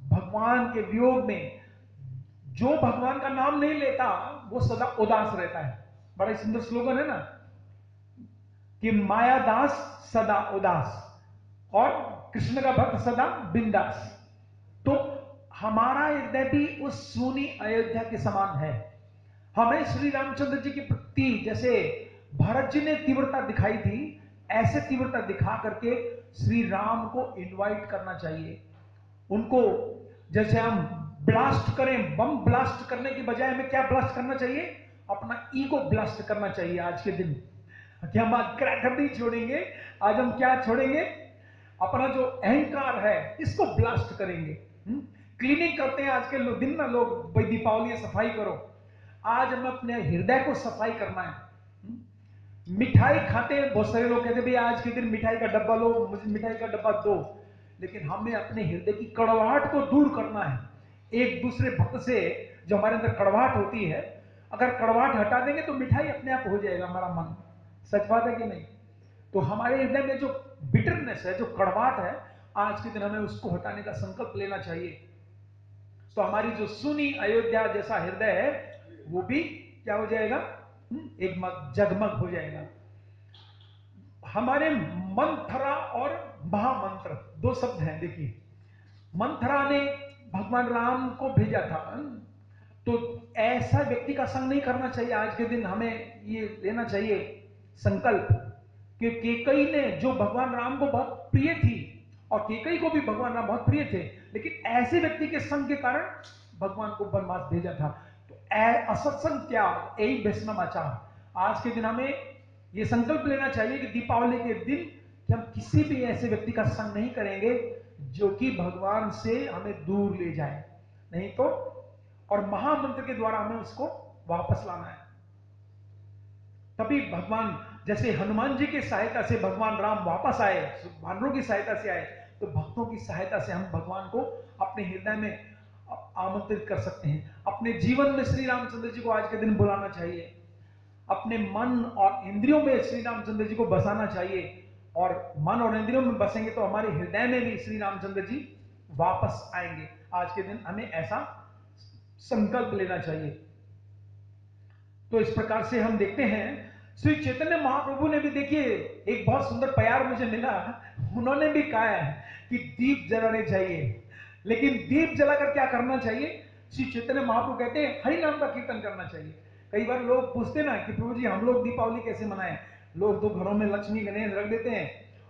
भगवान के वियोग में जो भगवान का नाम नहीं लेता वो सदा उदास रहता है। बड़ा ही सुंदर स्लोगन है ना कि माया दास सदा उदास और कृष्ण का भक्त सदा बिंदास। तो हमारा हृदय भी उस सूनी अयोध्या के समान है। हमें श्री रामचंद्र जी के प्रति जैसे भरत जी ने तीव्रता दिखाई थी, ऐसे तीव्रता दिखा करके श्री राम को इनवाइट करना चाहिए। उनको जैसे हम ब्लास्ट करें, बम ब्लास्ट करने की बजाय हमें क्या ब्लास्ट करना चाहिए, अपना ईगो ब्लास्ट करना चाहिए आज के दिन। कि हम आज क्रैकर नहीं छोड़ेंगे, आज हम क्या छोड़ेंगे, अपना जो अहंकार है इसको ब्लास्ट करेंगे। क्लीनिंग करते हैं आज के दिन ना लोग, भाई दीपावली सफाई करो। आज हमें अपने हृदय को सफाई करना है। मिठाई खाते हैं, बहुत सारे लोग कहते हैं भाई आज के दिन मिठाई का डब्बा लो, मुझे मिठाई का डब्बा दो, लेकिन हमें अपने हृदय की कड़वाहट को दूर करना है। एक दूसरे भक्त से जो हमारे अंदर कड़वाहट होती है, अगर कड़वाहट हटा देंगे तो मिठाई अपने आप हो जाएगा हमारा मन। सच बात है कि नहीं? तो हमारे हृदय में जो बिटरनेस है, जो कड़वाहट है, आज के दिन हमें उसको हटाने का संकल्प लेना चाहिए। तो हमारी जो सुनी अयोध्या जैसा हृदय है वो भी क्या हो जाएगा, एक जगमग हो जाएगा। हमारे मंथरा और महामंत्र दो शब्द हैं। देखिए, मंथरा ने भगवान राम को भेजा था, तो ऐसा व्यक्ति का संग नहीं करना चाहिए। आज के दिन हमें ये लेना चाहिए संकल्प कि केकई ने, जो भगवान राम को बहुत प्रिय थी, और केकई को भी भगवान राम बहुत प्रिय थे, लेकिन ऐसे व्यक्ति के संग के कारण भगवान को वनवास भेजा था। तो असत्संग त्याग यही वैष्णव आचार। आज के दिन हमें यह संकल्प लेना चाहिए कि दीपावली के दिन कि हम किसी भी ऐसे व्यक्ति का संग नहीं करेंगे जो कि भगवान से हमें दूर ले जाए, नहीं तो, और महामंत्र के द्वारा हमें उसको वापस लाना है। तभी भगवान, जैसे हनुमान जी की सहायता से भगवान राम वापस आए, वानरों की सहायता से आए, तो भक्तों की सहायता से हम भगवान को अपने हृदय में आमंत्रित कर सकते हैं। अपने जीवन में श्री रामचंद्र जी को आज के दिन बुलाना चाहिए, अपने मन और इंद्रियों में श्री रामचंद्र जी को बसाना चाहिए, और मन और इंद्रियों में बसेंगे तो हमारे हृदय में भी श्री रामचंद्र जी वापस आएंगे। आज के दिन हमें ऐसा संकल्प लेना चाहिए। तो इस प्रकार से हम देखते हैं श्री चैतन्य महाप्रभु ने भी, देखिए एक बहुत सुंदर प्यार मुझे मिला, उन्होंने भी कहा है कि दीप जलाने चाहिए, लेकिन दीप जलाकर क्या करना चाहिए? श्री चैतन्य महाप्रभु कहते हैं हरि नाम का कीर्तन करना चाहिए। कई बार लोग पूछते ना कि प्रभु जी हम लोग दीपावली कैसे मनाएं? लोग तो घरों में लक्ष्मी गणेश रख देते हैं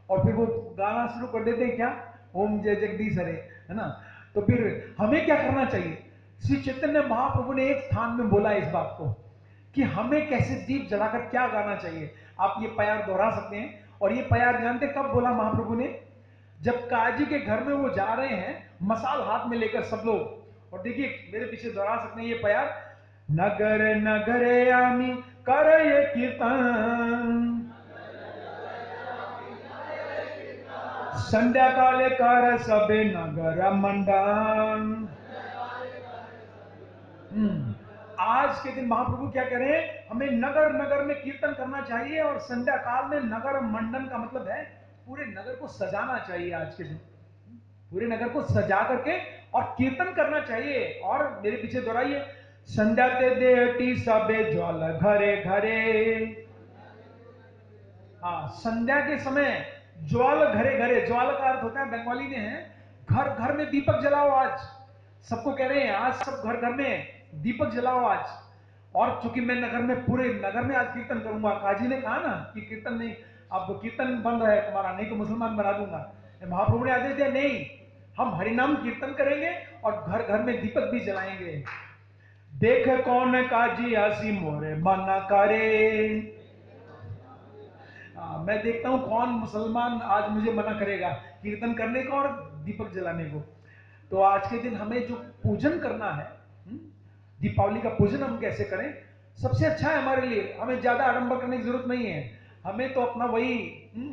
और फिर वो गाना शुरू कर देते हैं, क्या, ओम जय जगदीश हरे, है ना। तो फिर हमें क्या करना चाहिए? श्री चैतन्य महाप्रभु ने एक स्थान में बोला इस बात को कि हमें कैसे दीप जलाकर क्या गाना चाहिए। आप ये प्यार दोहरा सकते हैं। और ये प्यार जानते कब बोला महाप्रभु ने? जब काजी के घर में वो जा रहे हैं मसाल हाथ में लेकर सब लोग, और देखिए मेरे पीछे दोहरा सकते हैं ये प्यार, नगर नगर आमी करे कीर्तन, संध्याकाले कर सबे नगर मंडन। आज के दिन महाप्रभु क्या कह रहे हैं, हमें नगर नगर में कीर्तन करना चाहिए, और संध्या काल में नगर मंडन का मतलब है पूरे नगर को सजाना चाहिए। आज के दिन पूरे नगर को सजा करके और कीर्तन करना चाहिए। और मेरे पीछे दोहराइए, संध्या ते देटी सबे ज्वाल घरे घरे। हाँ, संध्या के समय ज्वाल घरे घरे, ज्वाल का अर्थ होता है बंगाली में है घर घर में दीपक जलाओ। आज सबको कह रहे हैं आज सब घर घर में दीपक जलाओ आज। और चूंकि मैं नगर में, पूरे नगर में आज कीर्तन करूंगा, काजी ने कहा ना कि कीर्तन नहीं, अब कीर्तन बंद है तुम्हारा, नहीं तो मुसलमान बना दूंगा। महाप्रभु ने आदेश दिया, नहीं, हम हरिनाम कीर्तन करेंगे और घर घर में दीपक भी जलाएंगे। देख कौन काजी हसी मोरे मना करे। मैं देखता हूं कौन मुसलमान आज मुझे मना करेगा कीर्तन करने को और दीपक जलाने को। तो आज के दिन हमें जो पूजन करना है, दीपावली का पूजन हम कैसे करें, सबसे अच्छा है हमारे लिए, हमें ज्यादा आडंबर करने की जरूरत नहीं है। हमें तो अपना वही,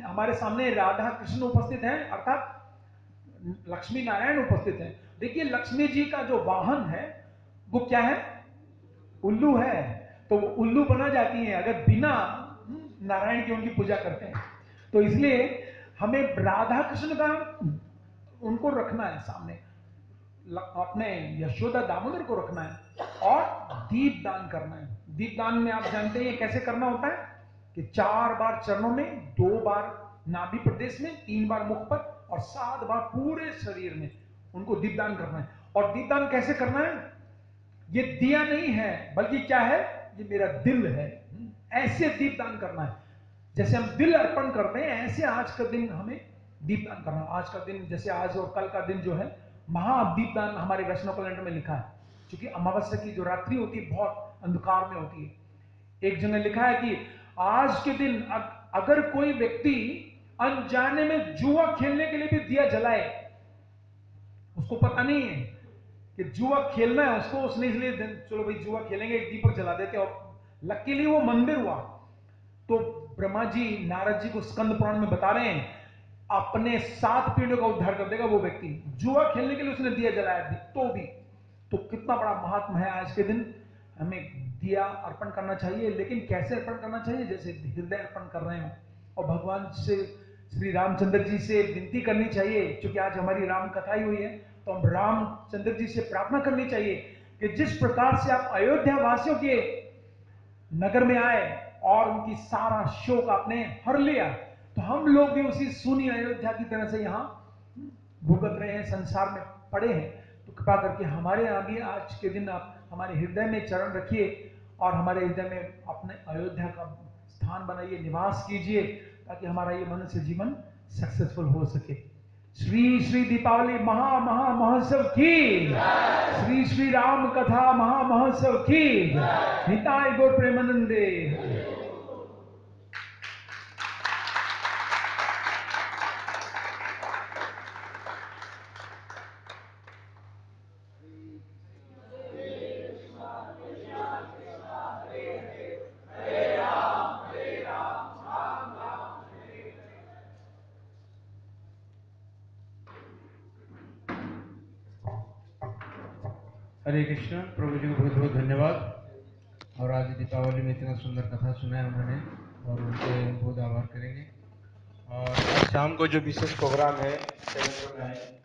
हमारे सामने राधा कृष्ण उपस्थित हैं, अर्थात लक्ष्मी नारायण उपस्थित हैं। देखिए लक्ष्मी जी का जो वाहन है वो क्या है, उल्लू है। तो वो उल्लू बना जाती है अगर बिना नारायण की उनकी पूजा करते हैं। तो इसलिए हमें राधा कृष्ण का उनको रखना है सामने, अपने यशोदा दामोदर को रखना है, और दीप दान करना है। दीप दान में आप जानते हैं कैसे करना होता है कि 4 बार चरणों में, 2 बार नाभि प्रदेश में, 3 बार मुख पर और 7 बार पूरे शरीर में उनको दीपदान करना है। और दीपदान कैसे करना है, ये दिया नहीं है बल्कि क्या है, ये मेरा दिल है। ऐसे दीपदान करना है जैसे हम दिल अर्पण करते हैं, ऐसे आज का दिन हमें दीपदान करना है। आज का दिन, जैसे आज और कल का दिन जो है महादीपदान हमारे वैष्णव कैलेंडर में लिखा है। क्योंकि अमावस्या की जो रात्रि होती है बहुत अंधकार में होती है। एक जगह लिखा है कि आज के दिन अगर कोई व्यक्ति अनजाने में जुआ खेलने के लिए भी दिया जलाए, उसको पता नहीं है कि जुआ खेलना है उसको, उसने इसलिए चलो भाई जुआ खेलेंगे, एक दीपक जला देते, और लकीली वो मंदिर हुआ। तो ब्रह्मा जी नारद जी को स्कंद पुराण में बता रहे हैं, अपने 7 पीढ़ियों का उद्धार कर देगा वो व्यक्ति। जुआ खेलने के लिए उसने दिया जलाया भी, तो कितना बड़ा महात्मा है। आज के दिन हमें दिया अर्पण करना चाहिए, लेकिन कैसे अर्पण करना चाहिए, जैसे हृदय अर्पण कर रहे हो, और भगवान से, श्री रामचंद्र जी से विनती करनी चाहिए। क्योंकि आज हमारी राम कथा ही हुई है, तो हम रामचंद्र जी से प्रार्थना करनी चाहिए कि जिस प्रकार से आप अयोध्या वासियों के नगर में आए और उनकी सारा शोक आपने हर लिया, तो हम लोग भी उसी सुनी अयोध्या की तरह से यहां भुगत रहे हैं, संसार में पड़े हैं। तो कृपा करके हमारे यहां भी आज के दिन आप हमारे हृदय में चरण रखिए, और हमारे हृदय में अपने अयोध्या का स्थान बनाइए, निवास कीजिए, ताकि हमारा ये मनुष्य जीवन सक्सेसफुल हो सके। श्री श्री दीपावली महा महा महोत्सव की, श्री श्री राम कथा महा महोत्सव की, निताय गौर प्रेमानंदे। हरे कृष्ण। प्रभु जी को बहुत बहुत धन्यवाद। और आज दीपावली में इतना सुंदर कथा सुनाया उन्होंने, और उनके बहुत आभार करेंगे। और आज शाम को जो विशेष प्रोग्राम है 7 to 9